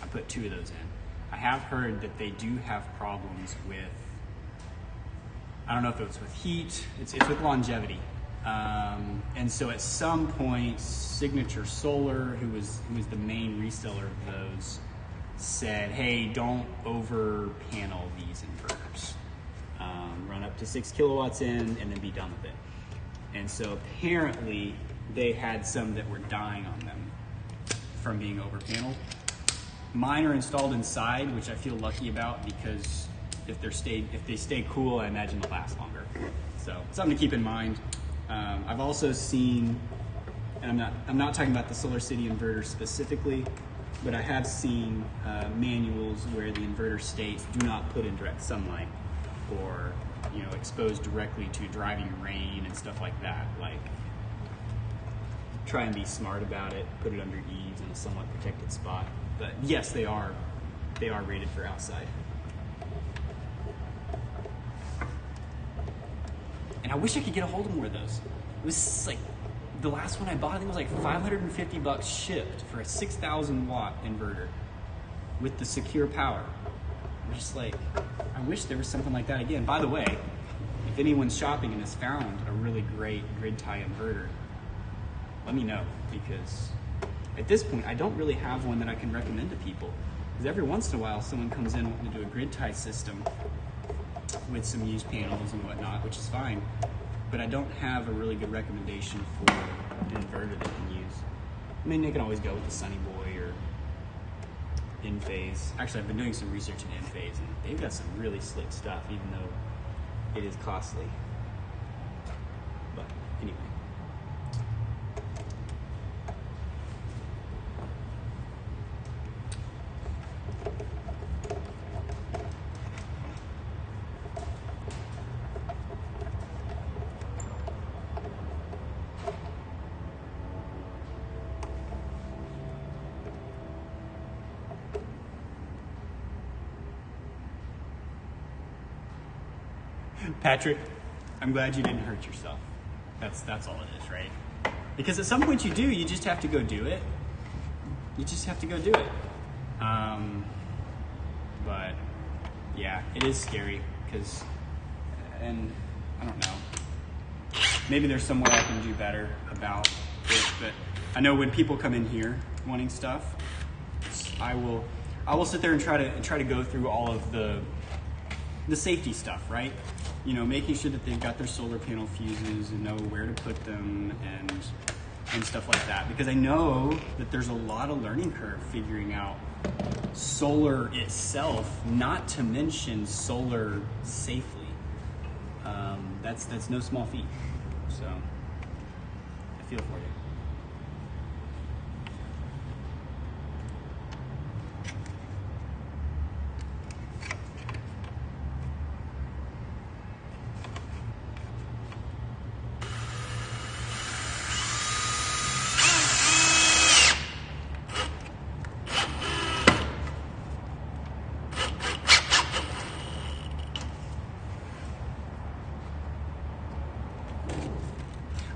I put 2 of those in. I have heard that they do have problems with, I don't know if it's with heat, it's with longevity. And so at some point, Signature Solar, who was the main reseller of those, said, hey, don't over panel these inverters. Run up to 6 kilowatts in and then be done with it. And so apparently they had some that were dying on them from being over paneled. Mine are installed inside, which I feel lucky about because if they stay cool, I imagine they'll last longer. So something to keep in mind. I've also seen, and I'm not talking about the SolarCity inverter specifically, but I have seen manuals where the inverter states do not put in direct sunlight or exposed directly to driving rain and stuff like that. Like, try and be smart about it, put it under eaves in a somewhat protected spot. But yes, they are rated for outside. And I wish I could get a hold of more of those. It was like, the last one I bought, I think it was like $550 shipped for a 6,000 watt inverter with the secure power. I'm just like, I wish there was something like that again. By the way, if anyone's shopping and has found a really great grid tie inverter, let me know, because at this point, I don't really have one that I can recommend to people. Because every once in a while, someone comes in wanting to do a grid tie system with some used panels and whatnot, which is fine. But I don't have a really good recommendation for an inverter that they can use. I mean, they can always go with the Sunny Boy or In-Phase. Actually, I've been doing some research in In-Phase, and they've got some really slick stuff, even though it is costly. But anyway. Patrick, I'm glad you didn't hurt yourself. That's all it is, right? Because at some point you do, you just have to go do it. You just have to go do it. But yeah, it is scary because, and I don't know, maybe there's some way I can do better about it, but I know when people come in here wanting stuff, I will sit there and try to go through all of the safety stuff, right? Making sure that they've got their solar panel fuses and know where to put them and stuff like that. Because I know that there's a lot of learning curve figuring out solar itself, not to mention solar safely. That's no small feat. So I feel for you.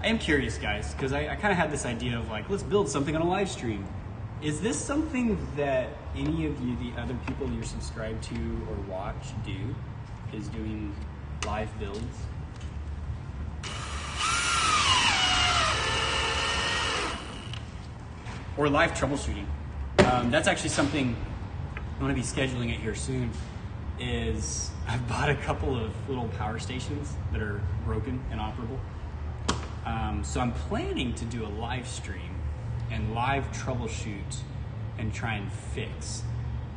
I am curious, guys, because I kind of had this idea of like, let's build something on a live stream. Is this something that any of you, the other people you're subscribed to or watch, do? Is doing live builds? Or live troubleshooting? That's actually something I'm going to be scheduling it here soon. I've bought a couple of little power stations that are broken and operable. So I'm planning to do a live stream and live troubleshoot and try and fix.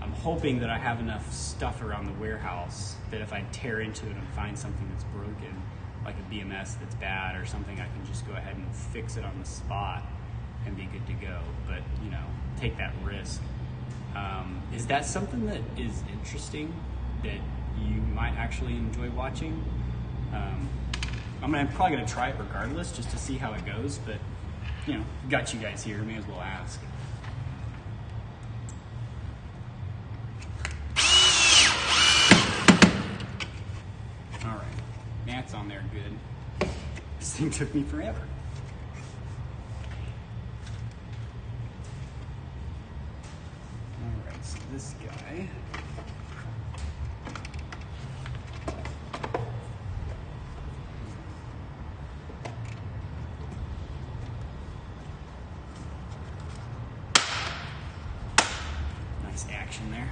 I'm hoping that I have enough stuff around the warehouse that if I tear into it and find something that's broken, like a BMS that's bad or something, I can just go ahead and fix it on the spot and be good to go. But, take that risk. Is that something that is interesting that you might actually enjoy watching? I'm probably gonna try it regardless, just to see how it goes. But got you guys here, may as well ask. All right, that's on there good. This thing took me forever. this guy. Nice action there.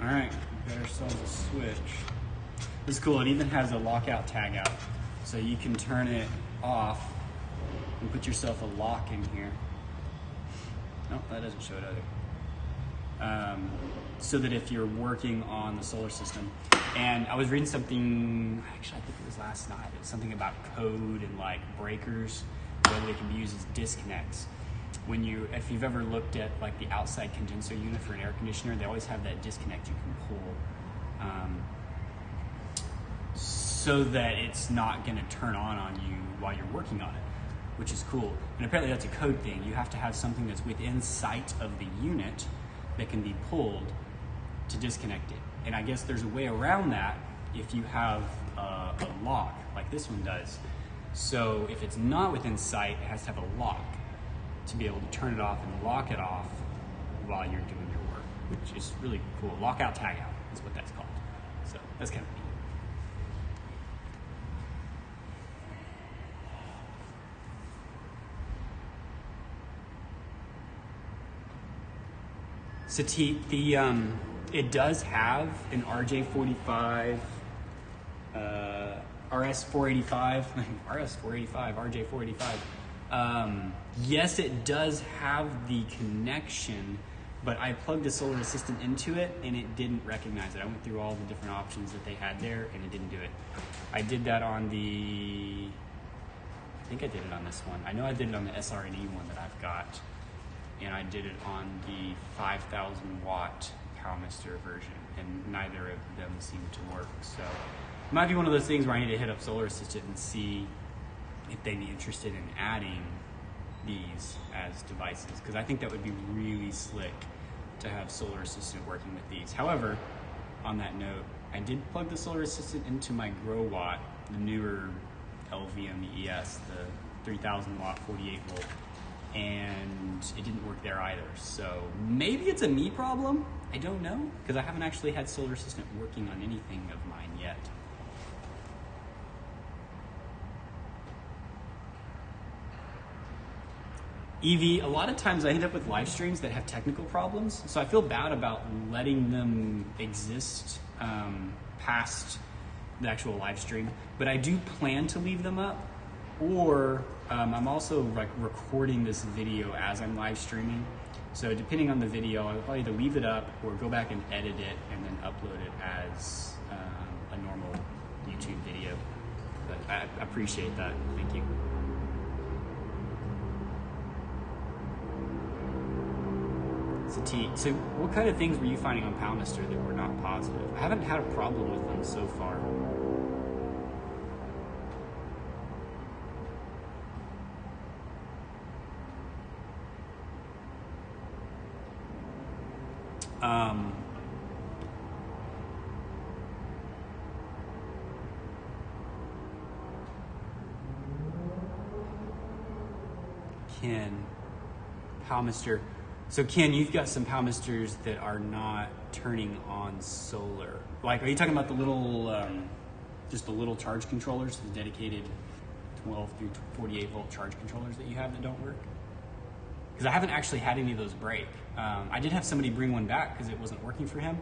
Alright, we got ourselves a switch. This is cool, it even has a lockout tag out. So you can turn it off and put yourself a lock in here. No, that doesn't show it either. So that if you're working on the solar system, and I was reading something, actually I think it was last night, it was something about code and like breakers, whether they can be used as disconnects. When if you've ever looked at like the outside condenser unit for an air conditioner, they always have that disconnect you can pull, so that it's not going to turn on you while you're working on it, which is cool. And apparently that's a code thing. You have to have something that's within sight of the unit that can be pulled to disconnect it. And I guess there's a way around that if you have a lock, like this one does. So if it's not within sight, it has to have a lock to be able to turn it off and lock it off while you're doing your work, which is really cool. Lockout tagout is what that's called. So that's kind of neat. So it does have an RJ45, RS485, RS485, RJ485. Yes, it does have the connection, but I plugged a solar assistant into it and it didn't recognize it. I went through all the different options that they had there and it didn't do it. I did that on I think I did it on this one. I know I did it on the SRNE one that I've got. And I did it on the 5,000 watt PowMr version, and neither of them seemed to work. So it might be one of those things where I need to hit up Solar Assistant and see if they'd be interested in adding these as devices, because I think that would be really slick to have Solar Assistant working with these. However, on that note, I did plug the Solar Assistant into my Grow Watt, the newer LVM ES, the 3,000 watt 48 volt. And it didn't work there either. So maybe it's a me problem. I don't know, because I haven't actually had Solar Assistant working on anything of mine yet. EV, a lot of times I end up with live streams that have technical problems, so I feel bad about letting them exist past the actual live stream, but I do plan to leave them up. Or I'm also like recording this video as I'm live streaming. So depending on the video, I'll probably either leave it up or go back and edit it and then upload it as a normal YouTube video. But I appreciate that. Thank you. So what kind of things were you finding on PowMr that were not positive? I haven't had a problem with them so far. Ken, PowMr. So Ken, you've got some PowMsters that are not turning on solar. Like, are you talking about the little, just the little charge controllers, the dedicated 12 through 48 volt charge controllers that you have that don't work? Because I haven't actually had any of those break. I did have somebody bring one back because it wasn't working for him,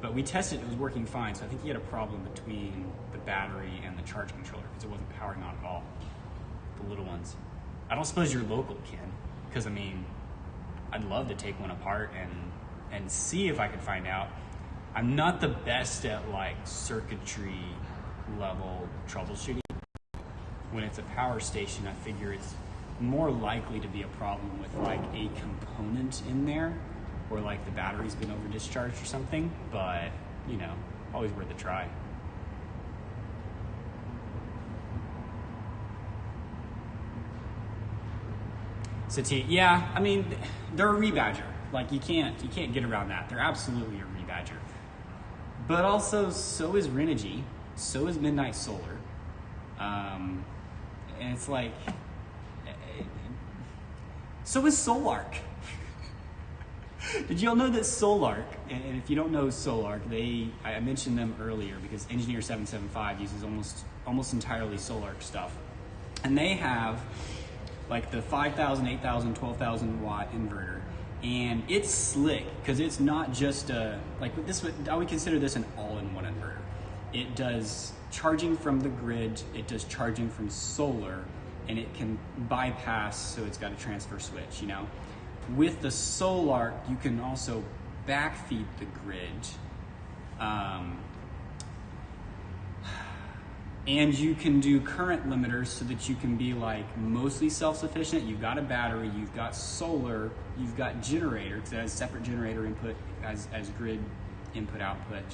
but we tested it was working fine. So I think he had a problem between the battery and the charge controller because it wasn't powering on at all, the little ones. I don't suppose you're local, Ken, because I mean, I'd love to take one apart and see if I could find out. I'm not the best at like circuitry level troubleshooting. When it's a power station, I figure it's more likely to be a problem with like a component in there, or like the battery's been over discharged or something, but you know, always worth a try. Sati, yeah, I mean, they're a rebadger. Like you can't get around that. They're absolutely a rebadger. But also, so is Renogy, so is Midnight Solar, and it's like, so is Solark. Did y'all know that Solark, and if you don't know Solark, I mentioned them earlier because Engineer 775 uses almost entirely Solark stuff. And they have like the 5,000, 8,000, 12,000 watt inverter. And it's slick because it's not just I would consider this an all-in-one inverter. It does charging from the grid, it does charging from solar, and it can bypass, so it's got a transfer switch, you know. With the Solark, you can also backfeed the grid. And you can do current limiters so that you can be like mostly self-sufficient. You've got a battery, you've got solar, you've got generator, because it has separate generator input as grid input output.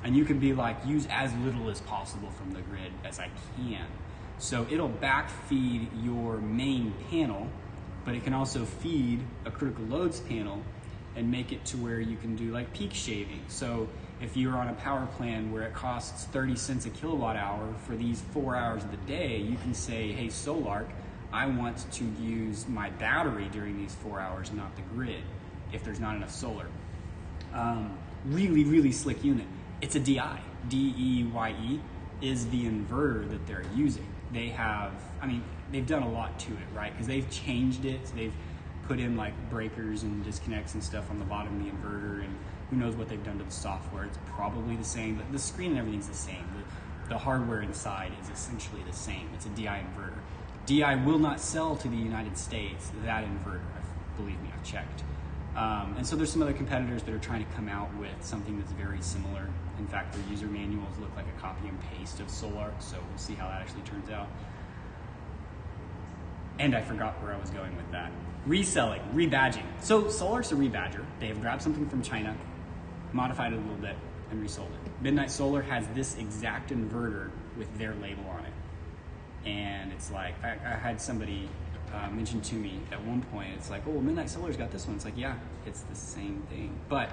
And you can be like, use as little as possible from the grid as I can. So it'll backfeed your main panel, but it can also feed a critical loads panel and make it to where you can do like peak shaving. So if you're on a power plan where it costs 30 cents a kilowatt hour for these 4 hours of the day, you can say, hey, Solark, I want to use my battery during these 4 hours, not the grid, if there's not enough solar. Really, really slick unit. It's a DI. DEYE is the inverter that they're using. They have, I mean, they've done a lot to it, right? Because they've changed it. So they've put in like breakers and disconnects and stuff on the bottom of the inverter, and who knows what they've done to the software. It's probably the same, but the screen and everything's the same. The hardware inside is essentially the same. It's a DI inverter. DI will not sell to the United States that inverter. Believe me, I've checked. And so there's some other competitors that are trying to come out with something that's very similar. In fact, their user manuals look like a copy and paste of Solark, so we'll see how that actually turns out. And I forgot where I was going with that. Reselling, rebadging. So Solark's a rebadger. They have grabbed something from China, modified it a little bit, and resold it. Midnight Solar has this exact inverter with their label on it. And it's like, I had somebody mention to me at one point, it's like, oh, well, Midnight Solar's got this one. It's like, yeah, it's the same thing. But,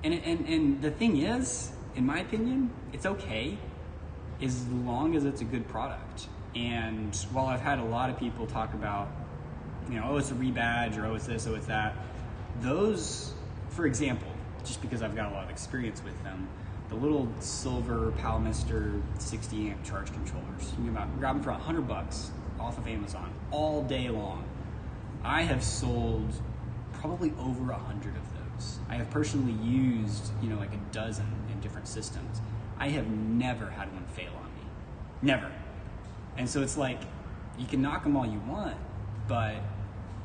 and the thing is, in my opinion, it's okay as long as it's a good product. And while I've had a lot of people talk about, you know, oh, it's a rebadge, or oh, it's this, oh, it's that, those, for example, just because I've got a lot of experience with them, the little silver PowMr 60 amp charge controllers, you can grab them for $100 off of Amazon all day long. I have sold probably over 100 of those. I have personally used, you know, like a dozen in different systems. I have never had one fail on me. Never. And so it's like, you can knock them all you want, but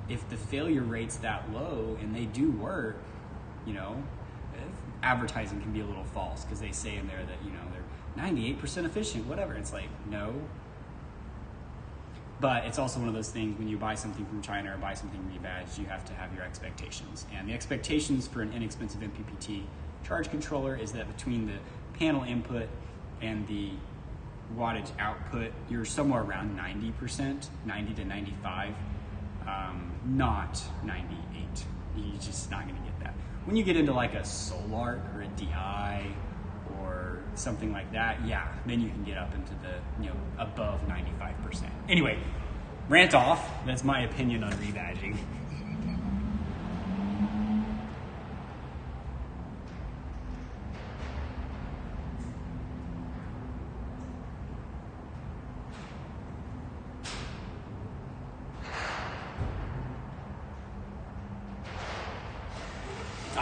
if the failure rate's that low and they do work, you know, advertising can be a little false because they say in there that, you know, they're 98% efficient, whatever. It's like, no. But it's also one of those things when you buy something from China or buy something rebadged, you have to have your expectations. And the expectations for an inexpensive MPPT charge controller is that between the panel input and the wattage output, you're somewhere around 90%, 90 to 95, not 98. You're just not gonna get that. When you get into like a Solark or a DI or something like that, yeah, then you can get up into the, you know, above 95%. Anyway, rant off. That's my opinion on rebadging.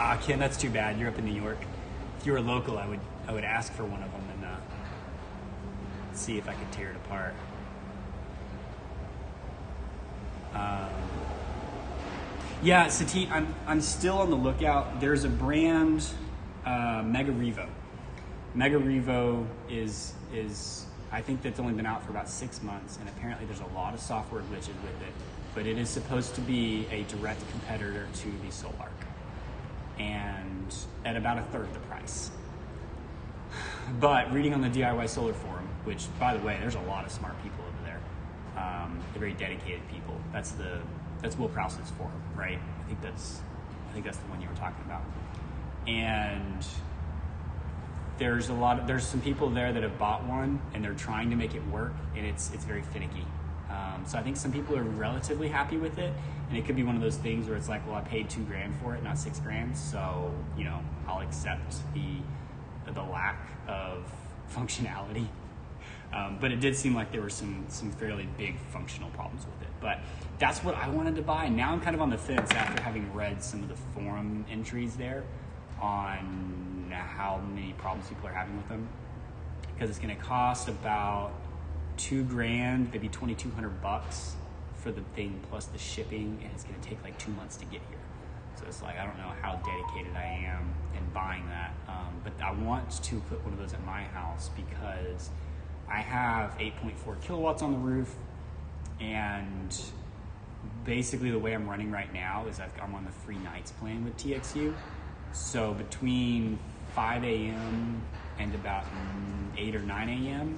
Ah, Ken, that's too bad. You're up in New York. If you were local, I would ask for one of them and see if I could tear it apart. Yeah, Sati, I'm still on the lookout. There's a brand, Mega Revo. Mega Revo is I think that's only been out for about 6 months, and apparently there's a lot of software glitches with it. But it is supposed to be a direct competitor to the Solark, and at about a third the price. But reading on the DIY Solar forum, which, by the way, there's a lot of smart people over there. They're very dedicated people. That's the That's Will Prouse's forum, right? I think that's the one you were talking about. And there's some people there that have bought one and they're trying to make it work, and it's very finicky. So I think some people are relatively happy with it, and it could be one of those things where it's like, well, I paid $2,000 for it, not $6,000, so I'll accept the lack of functionality. But it did seem like there were some fairly big functional problems with it. But that's what I wanted to buy, and now I'm kind of on the fence after having read some of the forum entries there on how many problems people are having with them, because it's going to cost about $2,000, maybe $2,200 for the thing plus the shipping, and it's going to take like 2 months to get here. So it's like, I don't know how dedicated I am in buying that, but I want to put one of those at my house because I have 8.4 kilowatts on the roof, and basically the way I'm running right now is I'm on the free nights plan with TXU. So between 5 a.m. and about 8 or 9 a.m.,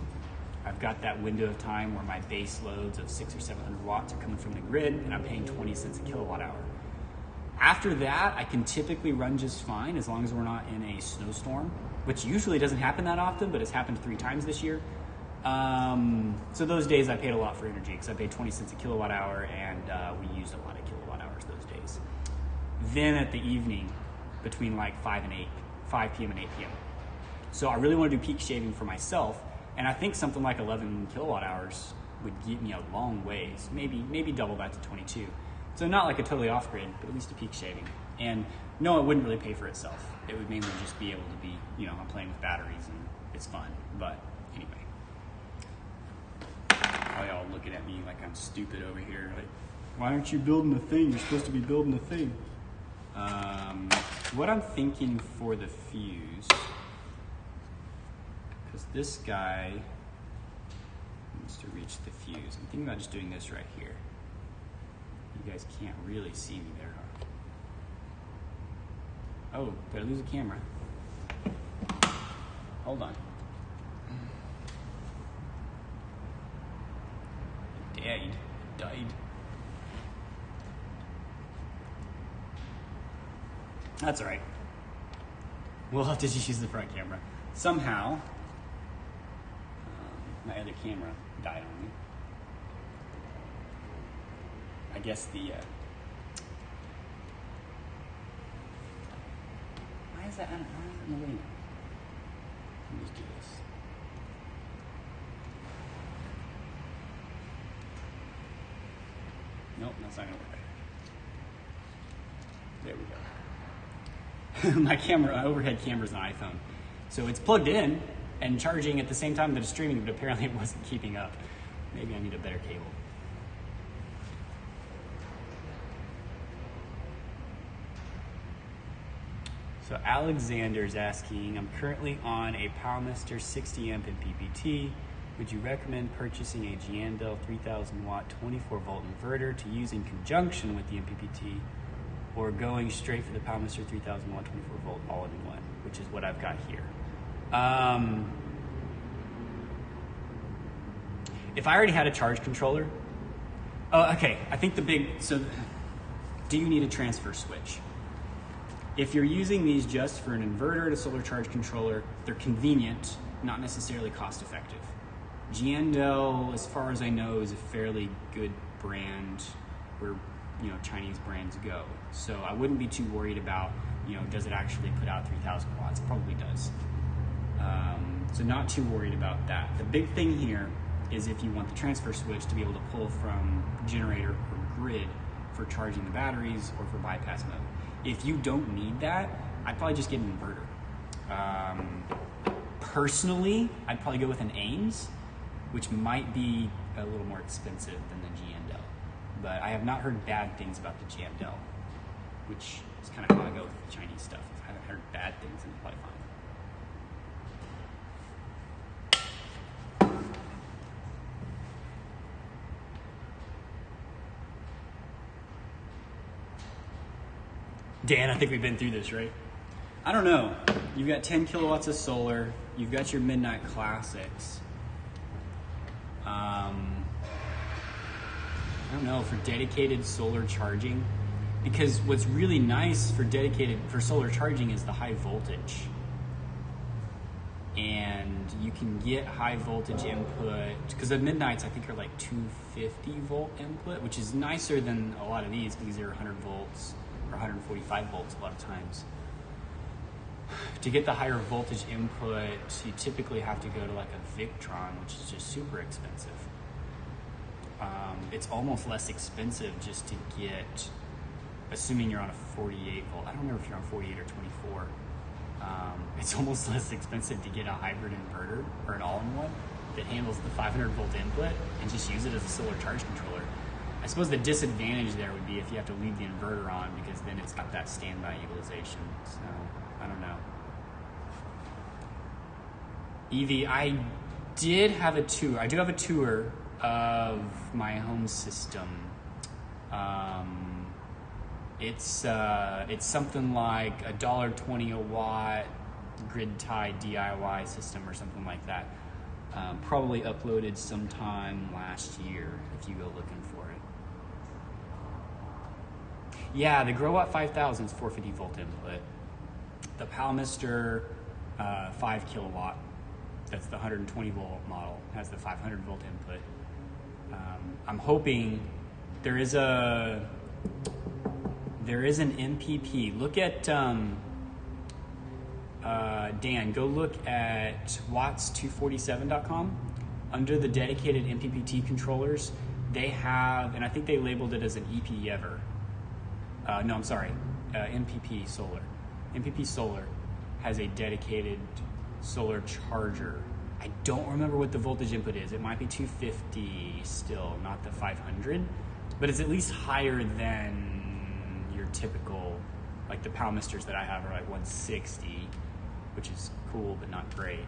I've got that window of time where my base loads of 600 or 700 watts are coming from the grid, and I'm paying 20 cents a kilowatt hour. After that, I can typically run just fine as long as we're not in a snowstorm, which usually doesn't happen that often, but it's happened 3 times this year. So those days I paid a lot for energy because I paid 20 cents a kilowatt hour, and we used a lot of kilowatt hours those days. Then at the evening, between like 5 p.m. and 8 p.m. So I really want to do peak shaving for myself, and I think something like 11 kilowatt hours would get me a long ways, maybe double that to 22. So not like a totally off-grid, but at least a peak shaving. And no, it wouldn't really pay for itself. It would mainly just be able to be, I'm playing with batteries and it's fun. But anyway. How y'all looking at me like I'm stupid over here. Like, why aren't you building the thing? You're supposed to be building the thing. What I'm thinking for the fuse, because this guy needs to reach the fuse. I'm thinking about just doing this right here. You guys can't really see me there, huh? Oh, did I lose a camera? Hold on. It died. That's all right. We'll have to just use the front camera. Somehow, my other camera died on me. I guess why is that in the way now? Let me just do this. Nope, that's not gonna work. There we go. My overhead camera's an iPhone. So it's plugged in and charging at the same time that it's streaming, but apparently it wasn't keeping up. Maybe I need a better cable. So Alexander's asking, I'm currently on a PowMr 60 amp in PPT. Would you recommend purchasing a Giandel 3000 watt 24 volt inverter to use in conjunction with the MPPT, or going straight for the PowMr 3000 watt 24 volt all in one, which is what I've got here? If I already had a charge controller, okay, I think do you need a transfer switch? If you're using these just for an inverter and a solar charge controller, they're convenient, not necessarily cost effective. Giandel, as far as I know, is a fairly good brand where Chinese brands go. So I wouldn't be too worried about, does it actually put out 3,000 watts? It probably does. So not too worried about that. The big thing here is if you want the transfer switch to be able to pull from generator or grid for charging the batteries or for bypass mode. If you don't need that, I'd probably just get an inverter. Personally, I'd probably go with an Ames, which might be a little more expensive than the Giandel. But I have not heard bad things about the Giandel, which is kind of how I go with the Chinese stuff. If I haven't heard bad things, then it's probably fine. Dan, I think we've been through this, right? I don't know. You've got 10 kilowatts of solar. You've got your Midnight Classics. I don't know, for dedicated solar charging, because what's really nice for solar charging is the high voltage. And you can get high voltage input, because the Midnights I think are like 250 volt input, which is nicer than a lot of these because they're 100 volts or 145 volts a lot of times. To get the higher voltage input, you typically have to go to like a Victron, which is just super expensive. It's almost less expensive just to get, assuming you're on a 48 volt. I don't remember if you're on 48 or 24. It's almost less expensive to get a hybrid inverter or an all-in-one that handles the 500 volt input and just use it as a solar charge controller. I suppose the disadvantage there would be if you have to leave the inverter on, because then it's got that standby utilization. So I don't know. Evie, I do have a tour of my home system. It's something like $1.20 a watt grid tied DIY system or something like that. Probably uploaded sometime last year if you go looking for it. Yeah, the GrowWatt 5000 is 450 volt input. The PowMr 5 kilowatt, that's the 120 volt model, has the 500 volt input. I'm hoping there is an MPP. Look at Dan. Go look at watts247.com. Under the dedicated MPPT controllers, they have, and I think they labeled it as an EP ever. No, I'm sorry, MPP Solar. MPP Solar has a dedicated solar charger. I don't remember what the voltage input is. It might be 250 still, not the 500, but it's at least higher than your typical, like the PowMsters that I have are like 160, which is cool but not great.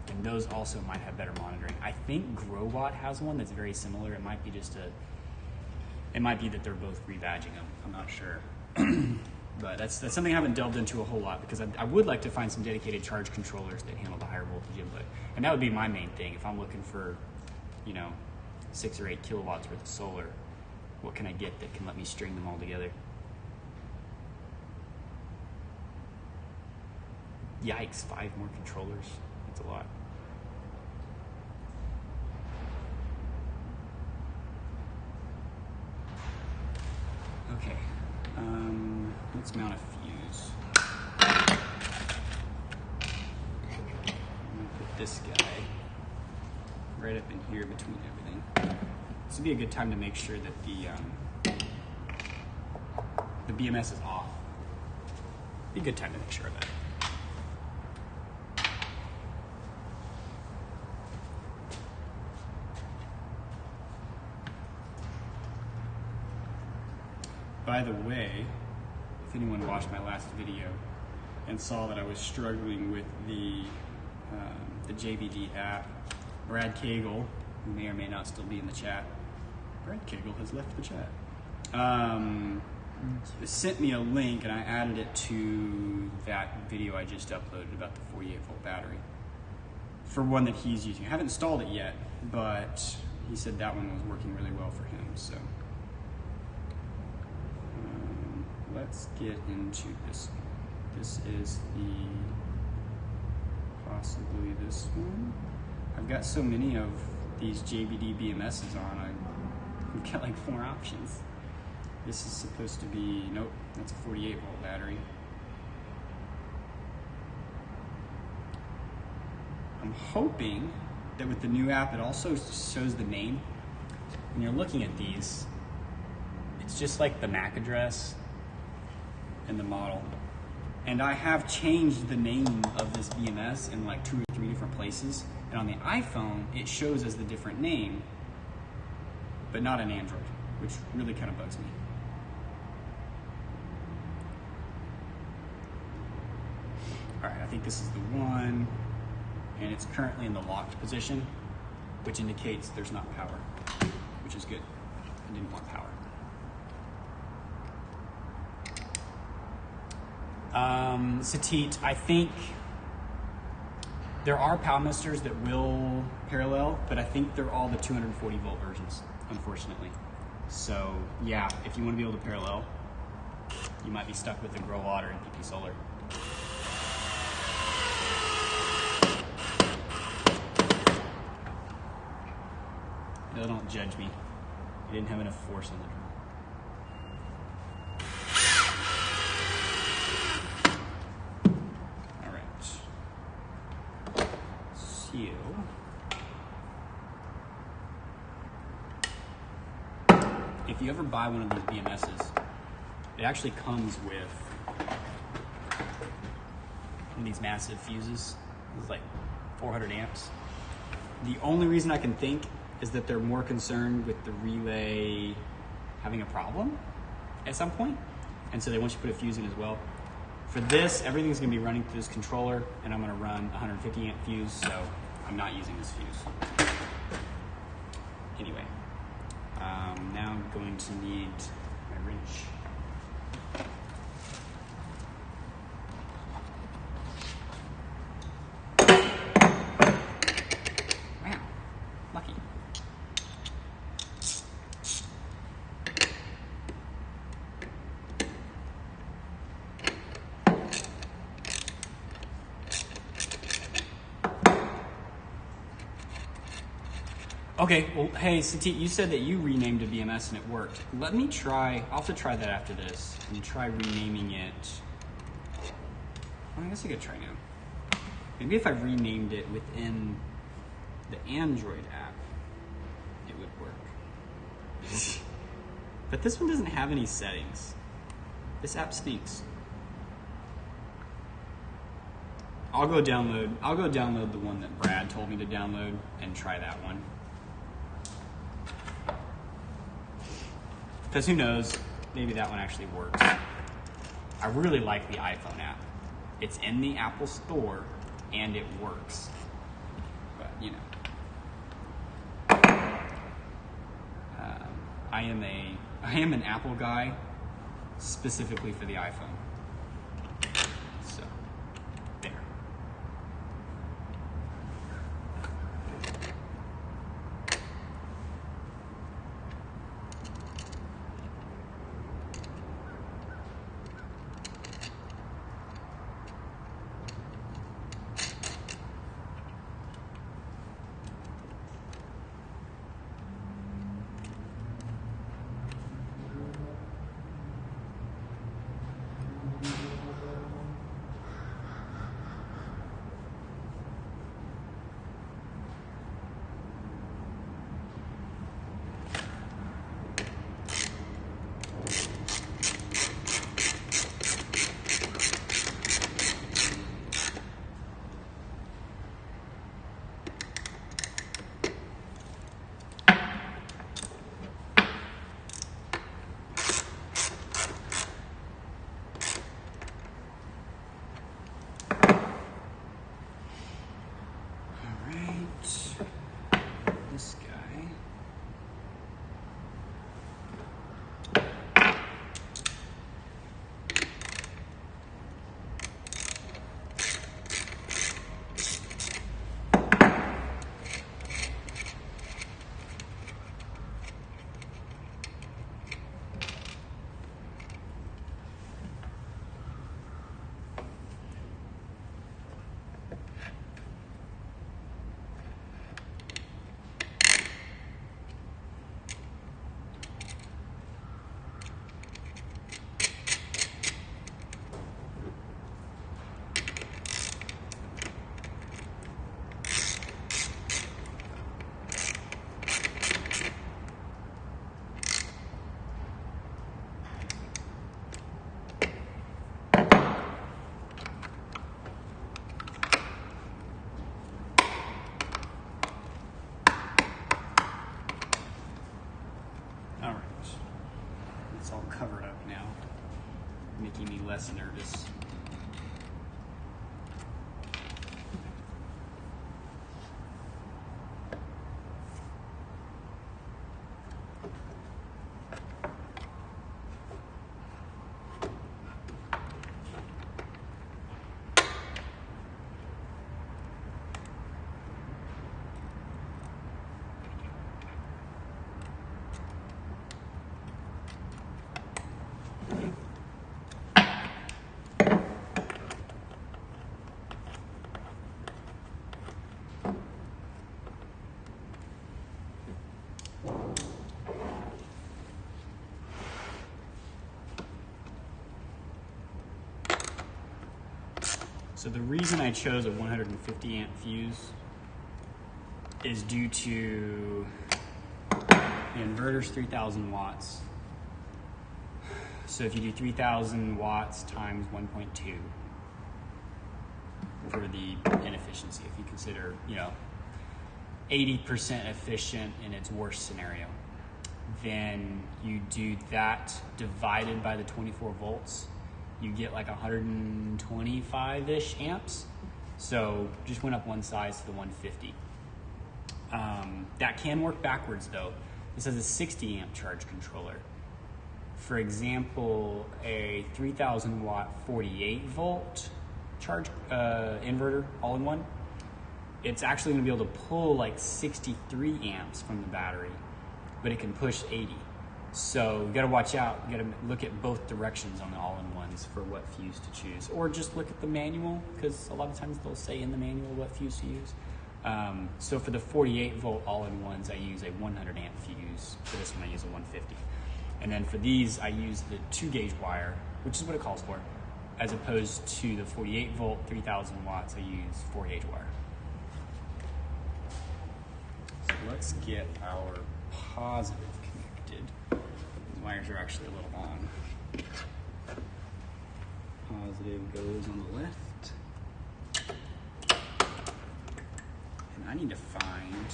And those also might have better monitoring. I think GrowWatt has one that's very similar. It might be that they're both rebadging them. I'm not sure. But that's something I haven't delved into a whole lot, because I would like to find some dedicated charge controllers that handle the higher voltage input. And that would be my main thing. If I'm looking for, 6 or 8 kilowatts worth of solar, what can I get that can let me string them all together? Yikes, 5 more controllers. That's a lot. Okay, let's mount a fuse. I'm gonna put this guy right up in here between everything. This would be a good time to make sure that the BMS is off. Be a good time to make sure of that. By the way, if anyone watched my last video and saw that I was struggling with the JBD app, Brad Cagle, who may or may not still be in the chat, Brad Cagle has left the chat, sent me a link, and I added it to that video I just uploaded about the 48 volt battery for one that he's using. I haven't installed it yet, but he said that one was working really well for him, so. Let's get into this one. This is possibly this one. I've got so many of these JBD BMSs on, I've got like 4 options. This is supposed to be, nope, that's a 48 volt battery. I'm hoping that with the new app, it also shows the name. When you're looking at these, it's just like the MAC address and the model. And I have changed the name of this BMS in like 2 or 3 different places. And on the iPhone, it shows as the different name, but not on Android, which really kind of bugs me. All right, I think this is the one, and it's currently in the locked position, which indicates there's not power, which is good. I didn't want power. Satit, I think there are PowMsters that will parallel, but I think they're all the 240 volt versions unfortunately. So yeah, if you want to be able to parallel, you might be stuck with the grow water and PP solar. No, don't judge me. I didn't have enough force on the drum. All right. So, if you ever buy one of these BMSs, it actually comes with one of these massive fuses. It's like 400 amps. The only reason I can think is that they're more concerned with the relay having a problem at some point, and so they want you to put a fuse in as well. For this, everything's gonna be running through this controller, and I'm gonna run 150 amp fuse, so I'm not using this fuse. Anyway, now I'm going to need my wrench. Wow, lucky. Okay, well, hey, Satit, you said that you renamed a BMS and it worked. Let me try, I'll have to try that after this, and try renaming it. Well, I guess I could try now. Maybe if I renamed it within the Android app, it would work. But this one doesn't have any settings. This app stinks. I'll go download the one that Brad told me to download and try that one. Because who knows, maybe that one actually works. I really like the iPhone app. It's in the Apple Store and it works. But, you know. I am an Apple guy specifically for the iPhone. So, there. So the reason I chose a 150 amp fuse is due to the inverter's 3,000 watts. So if you do 3,000 watts times 1.2 for the inefficiency, if you consider, 80% efficient in its worst scenario, then you do that divided by the 24 volts, you get like 125-ish amps. So just went up one size to the 150. That can work backwards though. This has a 60 amp charge controller. For example, a 3,000 watt 48 volt charge inverter all-in-one, it's actually going to be able to pull like 63 amps from the battery, but it can push 80. So you got to watch out. You got to look at both directions on the all-in-ones for what fuse to choose, or just look at the manual, because a lot of times they'll say in the manual what fuse to use. So for the 48 volt all-in-ones, I use a 100 amp fuse. For this one, I use a 150. And then for these, I use the 2 gauge wire, which is what it calls for, as opposed to the 48 volt, 3,000 watts, I use 4 gauge wire. So let's get our positive connected. These wires are actually a little long. Positive goes on the left. And I need to find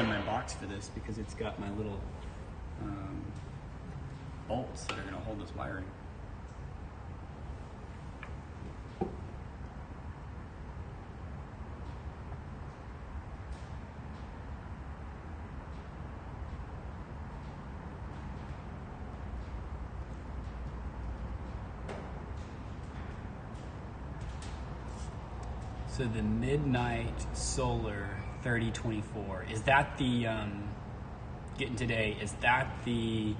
my box for this, because it's got my little bolts that are going to hold this wiring. So the Midnight Solar 3024, is that the, getting today, is that the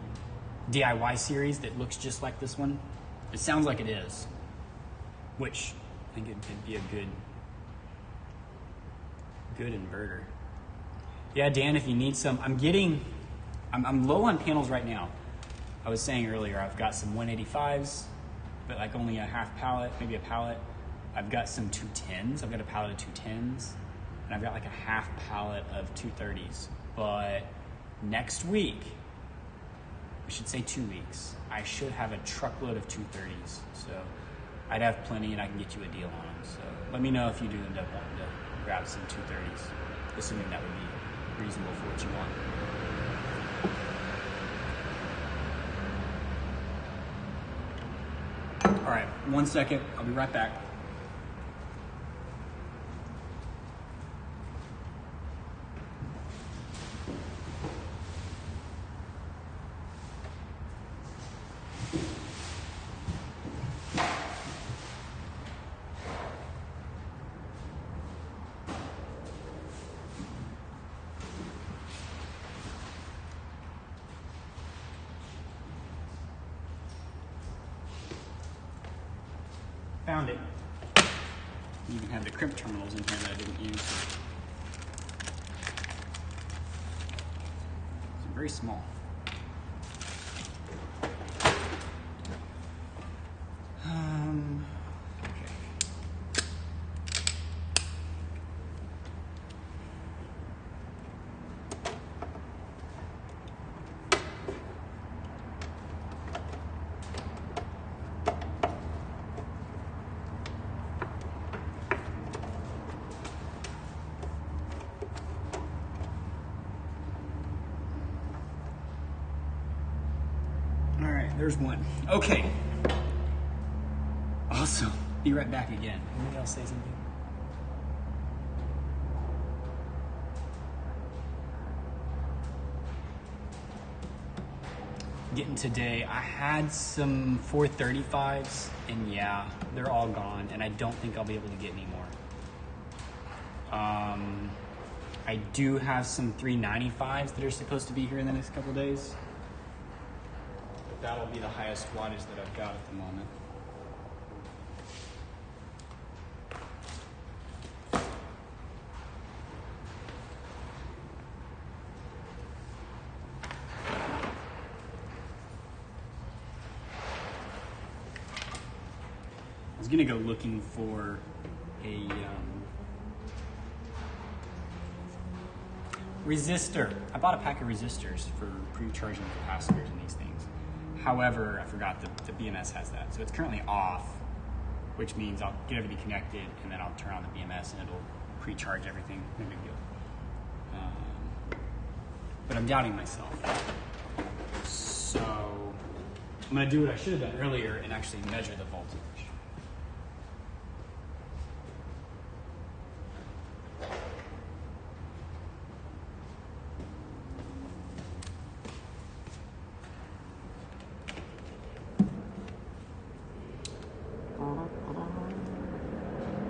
DIY series that looks just like this one? It sounds like it is, which I think it'd be a good inverter. Yeah, Dan, if you need some, I'm low on panels right now. I was saying earlier, I've got some 185s, but like only a half pallet, maybe a pallet. I've got some 210s. I've got a pallet of 210s, and I've got like a half pallet of 230s. But next week, I should say 2 weeks, I should have a truckload of 230s. So I'd have plenty, and I can get you a deal on them. So let me know if you do end up wanting to grab some 230s, assuming that would be reasonable for what you want. All right, 1 second. I'll be right back. Found it. You even have the crimp terminals in here that I didn't use. It's very small. Okay. There's one. Okay. Awesome. Be right back again. Anybody else say something? Getting today, I had some 435s, and yeah, they're all gone, and I don't think I'll be able to get any more. I do have some 395s that are supposed to be here in the next couple days. That'll be the highest wattage that I've got at the moment. gonna go looking for a resistor. I bought a pack of resistors for pre-charging capacitors and these things. However, I forgot the BMS has that. So it's currently off, which means I'll get everything connected and then I'll turn on the BMS and it'll pre-charge everything. No big deal. But I'm doubting myself. So I'm gonna do what I should have done earlier and actually measure the voltage.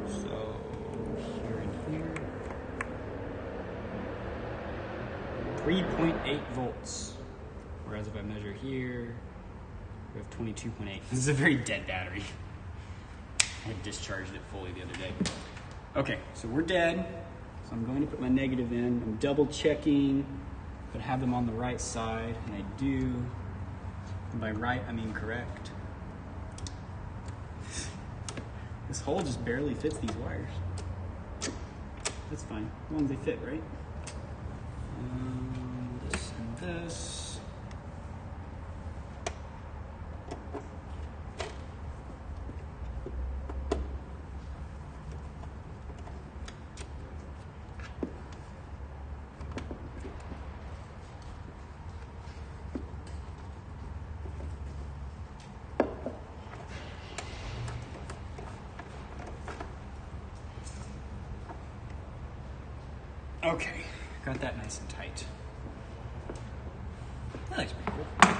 So here and here. 3.8 volts. Whereas if I measure here, we have 22.8. This is a very dead battery. I had discharged it fully the other day. Okay, so we're dead. So I'm going to put my negative in. I'm double checking that I have them on the right side, and I do. And by right, I mean correct. This hole just barely fits these wires. That's fine, as long as they fit, right? This and this. Okay, got that nice and tight. That looks pretty cool.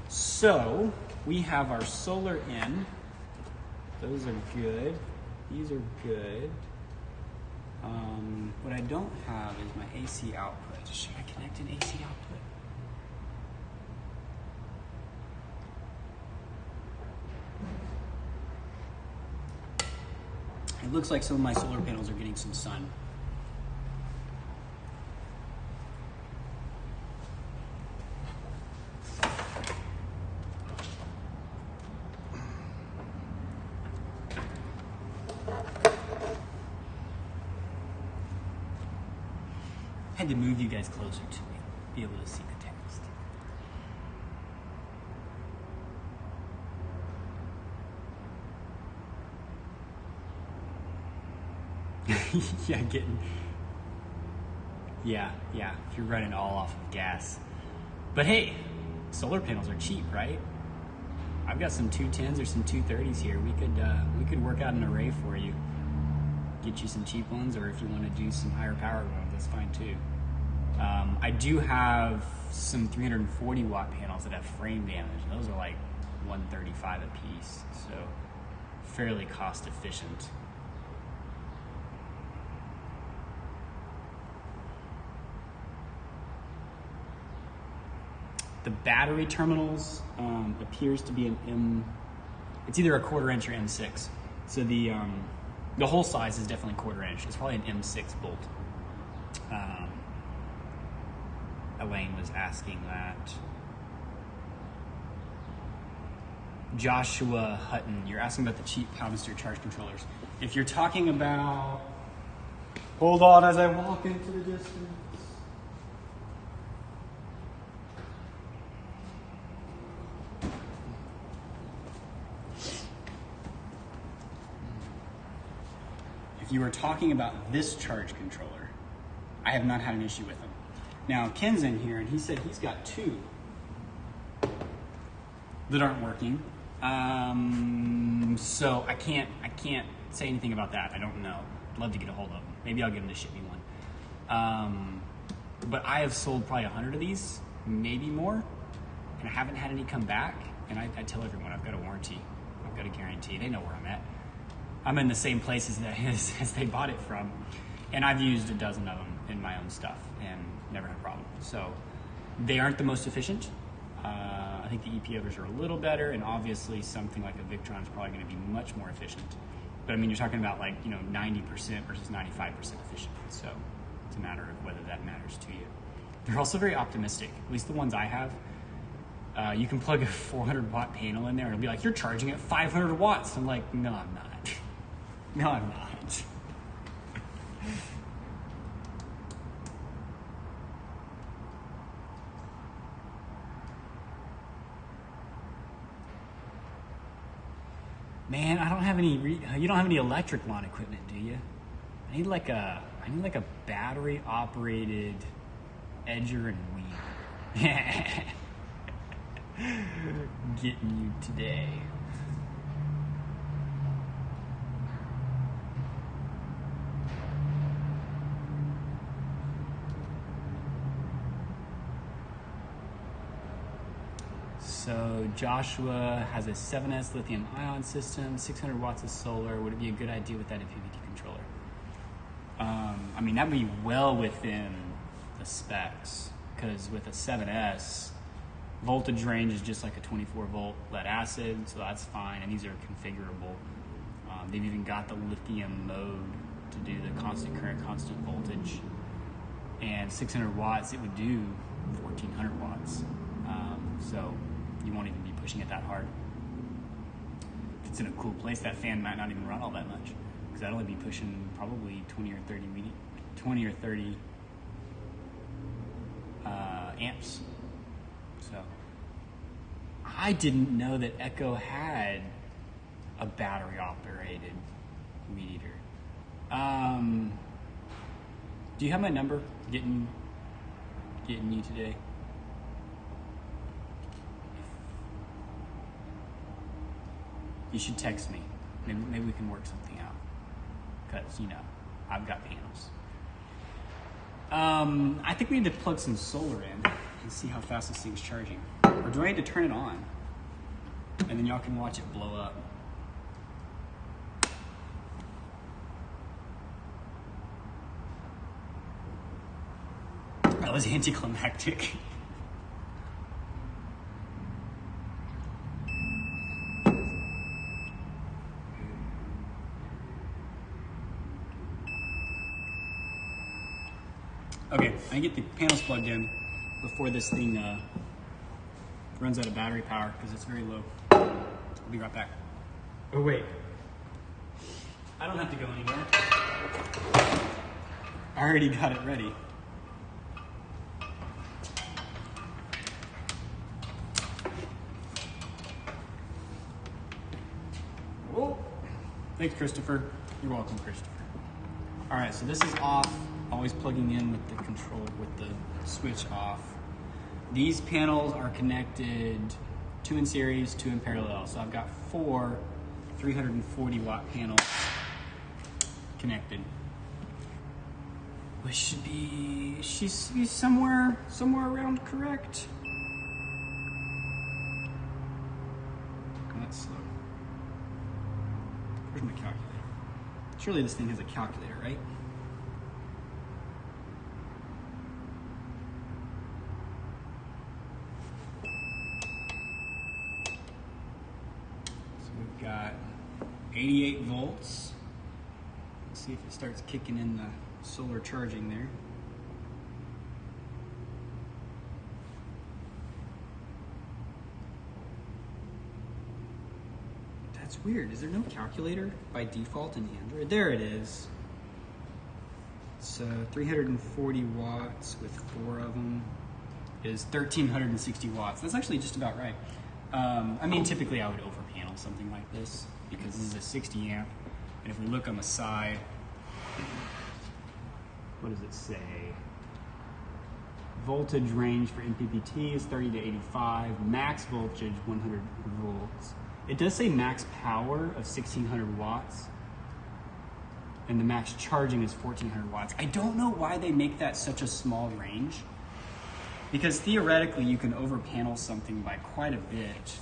So, we have our solar in. Those are good. These are good. What I don't have is my AC output. Should I connect an AC output? It looks like some of my solar panels are getting some sun. I had to move you guys closer to me, be able to see the text. Yeah, if you're running all off of gas. But hey, solar panels are cheap, right? I've got some 210s or some 230s here. We could work out an array for you. Get you some cheap ones, or if you want to do some higher power ones, that's fine too. I do have some 340 watt panels that have frame damage. Those are like $135 a piece, so fairly cost efficient. The battery terminals appears to be an M. It's either a 1/4 inch or M6. So the hole size is definitely 1/4 inch. It's probably an M6 bolt. Elaine was asking that. Joshua Hutton, you're asking about the cheap PowMr charge controllers. If you're talking about, hold on as I walk into the distance. If you were talking about this charge controller, I have not had an issue with them. Now, Ken's in here, and he said he's got 2 that aren't working. So I can't say anything about that. I don't know. I'd love to get a hold of them. Maybe I'll get him to ship me one. But I have sold probably 100 of these, maybe more, and I haven't had any come back. And I tell everyone I've got a warranty. I've got a guarantee. They know where I'm at. I'm in the same places as they bought it from. And I've used a dozen of them in my own stuff and never had a problem. So they aren't the most efficient. I think the EPOers are a little better, and obviously something like a Victron is probably going to be much more efficient. But I mean, you're talking about 90% versus 95% efficient. So it's a matter of whether that matters to you. They're also very optimistic. At least the ones I have. You can plug a 400 watt panel in there and it'll be like, you're charging at 500 watts. I'm like, no, I'm not. No, I'm not. Man, I don't have any. You don't have any electric lawn equipment, do you? I need like a battery operated edger and weed. Getting you today. So Joshua has a 7S lithium ion system, 600 watts of solar. Would it be a good idea with that MPPT controller? I mean, that would be well within the specs, because with a 7S, voltage range is just like a 24 volt lead acid, so that's fine, and these are configurable. They've even got the lithium mode to do the constant current, constant voltage. And 600 watts, it would do 1400 watts. So you won't even be pushing it that hard. If it's in a cool place, that fan might not even run all that much, because that'll only be pushing probably 20 or 30 amps. So I didn't know that Echo had a battery operated weed eater. Do you have my number? Getting you today. You should text me. Maybe we can work something out. Because, you know, I've got panels. I think we need to plug some solar in and see how fast this thing's charging. Or do I need to turn it on? And then y'all can watch it blow up. That was anticlimactic. Okay, I get the panels plugged in before this thing runs out of battery power, because it's very low. I'll be right back. Oh wait, I don't have to go anywhere. I already got it ready. Oh, thanks, Christopher. You're welcome, Christopher. All right, so this is off. Always plugging in with the control, with the switch off. These panels are connected 2 in series, 2 in parallel. So I've got 4 340 watt panels connected, which should be somewhere around correct. That's slow. Where's my calculator? Surely this thing has a calculator, right? Got 88 volts. Let's see if it starts kicking in the solar charging there. That's weird. Is there no calculator by default in Android? There it is. So 340 watts with 4 of them is 1360 watts. That's actually just about right. I mean, typically I would overpanel something like this, because this is a 60 amp, and if we look on the side, what does it say? Voltage range for MPPT is 30 to 85, max voltage 100 volts. It does say max power of 1600 watts, and the max charging is 1400 watts. I don't know why they make that such a small range, because theoretically you can overpanel something by quite a bit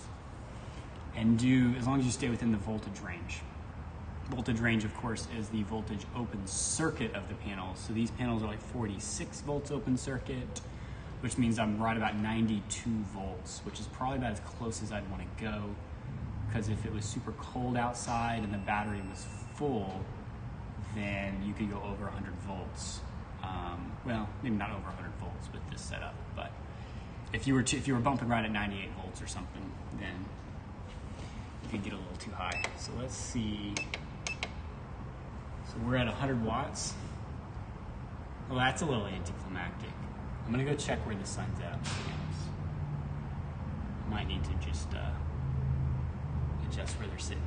and do, as long as you stay within the voltage range. Voltage range, of course, is the voltage open circuit of the panels. So these panels are like 46 volts open circuit, which means I'm right about 92 volts, which is probably about as close as I'd want to go, because if it was super cold outside and the battery was full, then you could go over 100 volts. Well, maybe not over 100 volts with this setup, but if you were bumping around at 98 volts or something, then you could get a little too high. So let's see. So we're at 100 watts. Well, that's a little anticlimactic. I'm gonna go check where the sun's at. Might need to just adjust where they're sitting.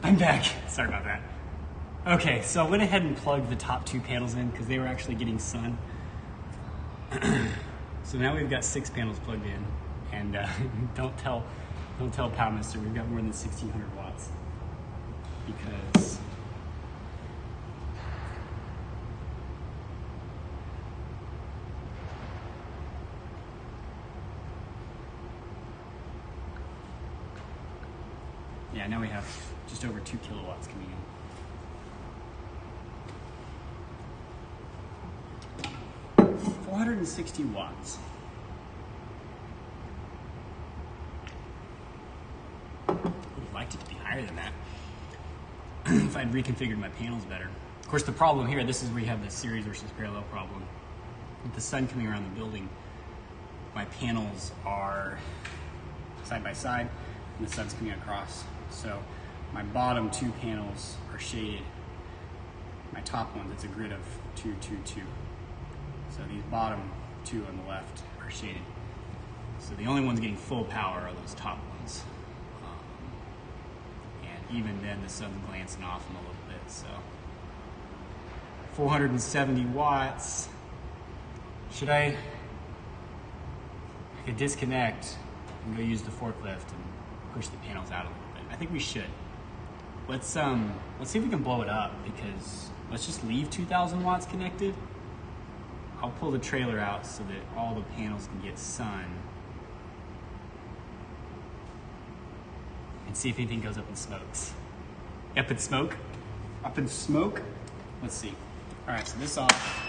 I'm back. Sorry about that. Okay, so I went ahead and plugged the top 2 panels in because they were actually getting sun. So now we've got 6 panels plugged in, and don't tell PowMr, we've got more than 1,600 watts because yeah, now we have just over 2 kilowatts coming in. 460 watts. I would have liked it to be higher than that if I'd reconfigured my panels better. Of course, the problem here, this is where you have the series versus parallel problem. With the sun coming around the building, my panels are side by side and the sun's coming across. So my bottom 2 panels are shaded. My top ones, it's a grid of 2, 2, 2. So these bottom 2 on the left are shaded. So the only ones getting full power are those top ones. And even then the sun's glancing off them a little bit. So 470 watts. I could disconnect and go use the forklift and push the panels out a little bit. I think we should. Let's see if we can blow it up, because let's just leave 2,000 watts connected. I'll pull the trailer out so that all the panels can get sun. And see if anything goes up in smokes. Up in smoke? Up in smoke? Let's see. All right, so this off.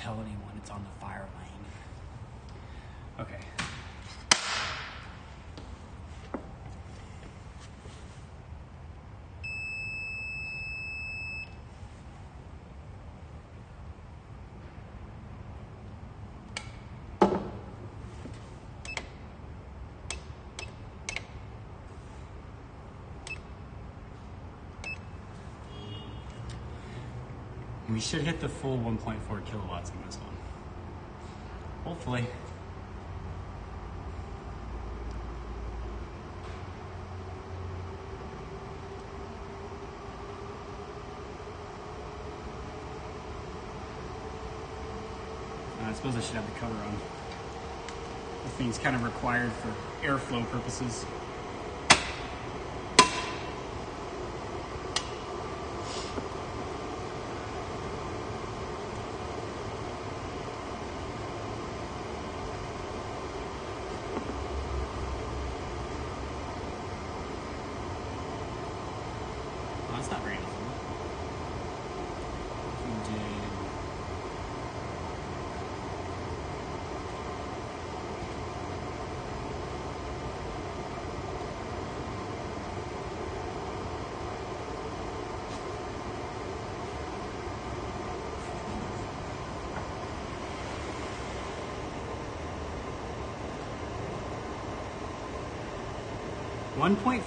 tell anyone it's on the fire lane. Okay. We should hit the full 1.4 kilowatts in this one. Hopefully. I suppose I should have the cover on. This thing's kind of required for airflow purposes. That's not very easy. We did.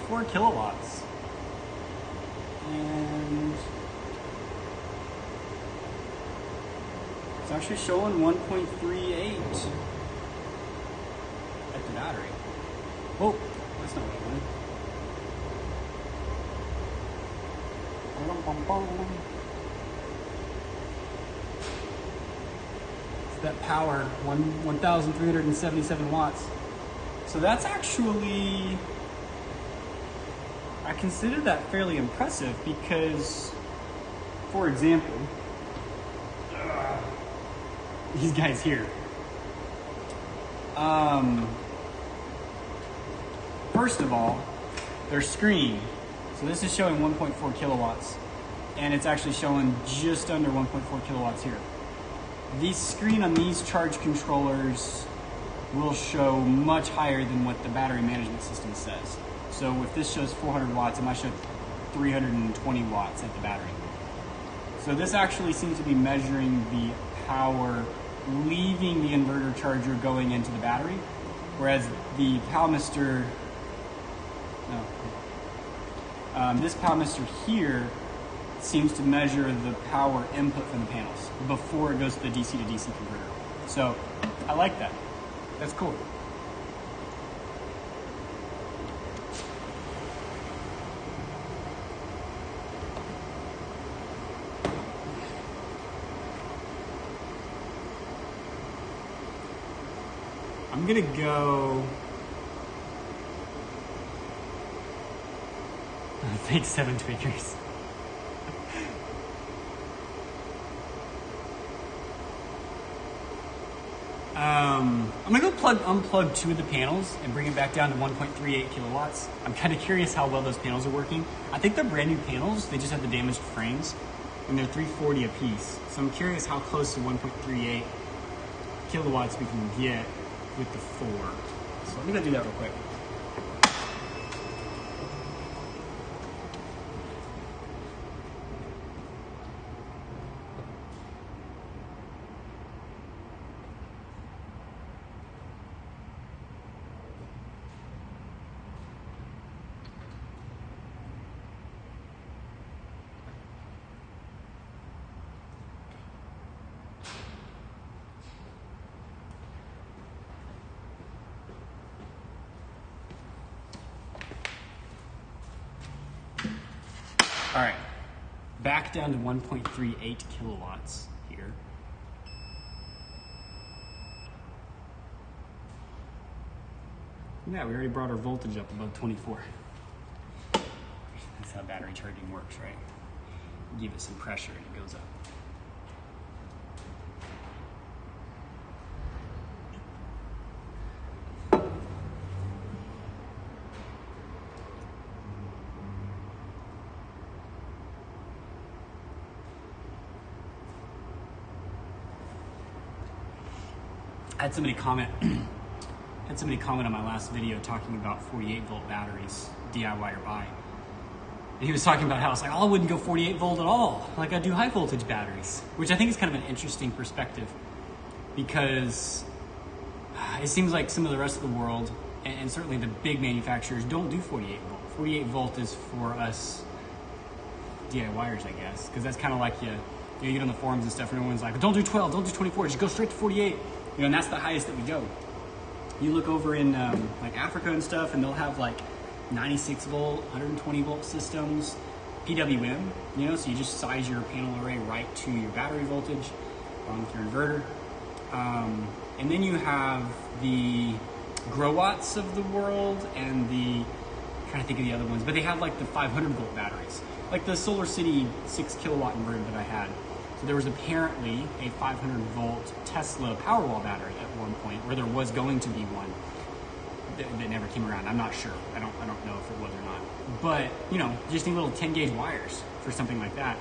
.4 kilowatts. And it's actually showing 1.38 at the battery. Oh, that's not what I wanted. It's that power, 1,377 watts. So that's actually, I consider that fairly impressive because, for example, these guys here. First of all, their screen. So this is showing 1.4 kilowatts, and it's actually showing just under 1.4 kilowatts here. The screen on these charge controllers will show much higher than what the battery management system says. So if this shows 400 watts, it might show 320 watts at the battery. So this actually seems to be measuring the power leaving the inverter charger going into the battery, whereas the PowMr, this PowMr here seems to measure the power input from the panels before it goes to the DC to DC converter. So I like that. That's cool. I'm gonna go. Thanks, 7 tweakers. I'm gonna go unplug 2 of the panels and bring it back down to 1.38 kilowatts. I'm kind of curious how well those panels are working. I think they're brand new panels. They just have the damaged frames, and they're 340 a piece. So I'm curious how close to 1.38 kilowatts we can get with the 4. So let me go do that real quick. All right, back down to 1.38 kilowatts here. Yeah, we already brought our voltage up above 24. That's how battery charging works, right? You give it some pressure and it goes up. I had somebody comment on my last video talking about 48 volt batteries, DIY or buy. And he was talking about how it's like, oh, I wouldn't go 48 volt at all. Like I do high voltage batteries, which I think is kind of an interesting perspective because it seems like some of the rest of the world and certainly the big manufacturers don't do 48 volt. 48 volt is for us DIYers, I guess, because that's kind of like you get on the forums and stuff and everyone's like, don't do 12, don't do 24, just go straight to 48. And that's the highest that we go. You look over in like Africa and stuff, and they'll have like 96 volt, 120 volt systems, PWM, so you just size your panel array right to your battery voltage along with your inverter. And then you have the Growatts of the world and I'm trying to think of the other ones, but they have like the 500 volt batteries, like the Solar City 6 kilowatt inverter that I had. So there was apparently a 500 volt Tesla Powerwall battery at one point, where there was going to be one that never came around. I'm not sure. I don't know if it was or not. But just need little 10 gauge wires for something like that.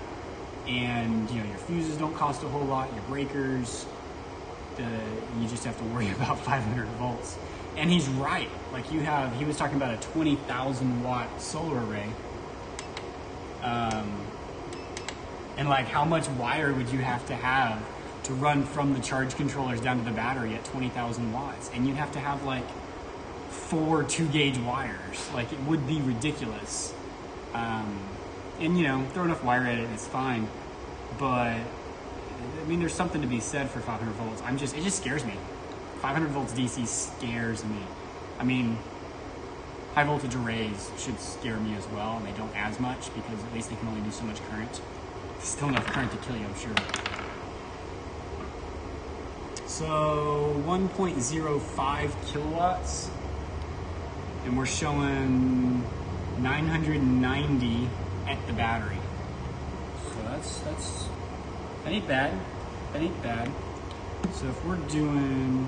And your fuses don't cost a whole lot. Your breakers, you just have to worry about 500 volts. And he's right. Like he was talking about a 20,000 watt solar array. And like how much wire would you have to run from the charge controllers down to the battery at 20,000 watts? And you'd have to have like 4 2-gauge wires. Like it would be ridiculous. And throw enough wire at it and it's fine. But I mean, there's something to be said for 500 volts. It just scares me. 500 volts DC scares me. I mean, high voltage arrays should scare me as well, and they don't as much because at least they can only do so much current. Still enough current to kill you, I'm sure. So 1.05 kilowatts, and we're showing 990 at the battery. So that ain't bad. That ain't bad. So if we're doing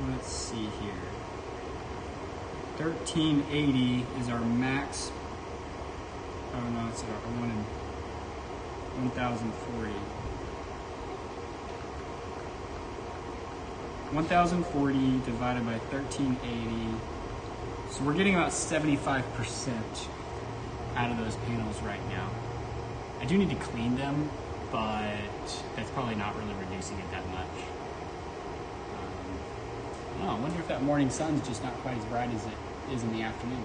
let's see here. 1380 is our max. Oh no, it's our 1040. 1040 divided by 1380. So we're getting about 75% out of those panels right now. I do need to clean them, but that's probably not really reducing it that much. I wonder if that morning sun's just not quite as bright as it is in the afternoon.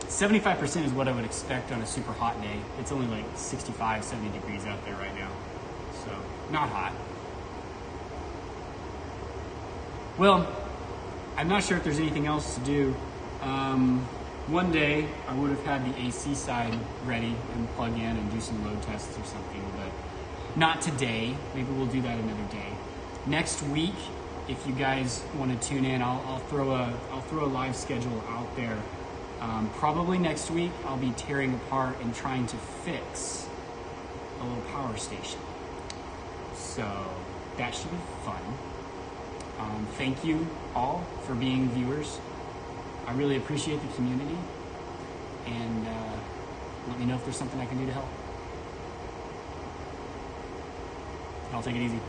75% is what I would expect on a super hot day. It's only like 65, 70 degrees out there right now. So, not hot. Well, I'm not sure if there's anything else to do. One day, I would have had the AC side ready and plug in and do some load tests or something, but not today. Maybe we'll do that another day. Next week, if you guys want to tune in, I'll throw a live schedule out there. Probably next week, I'll be tearing apart and trying to fix a little power station. So that should be fun. Thank you all for being viewers. I really appreciate the community, and let me know if there's something I can do to help. I'll take it easy.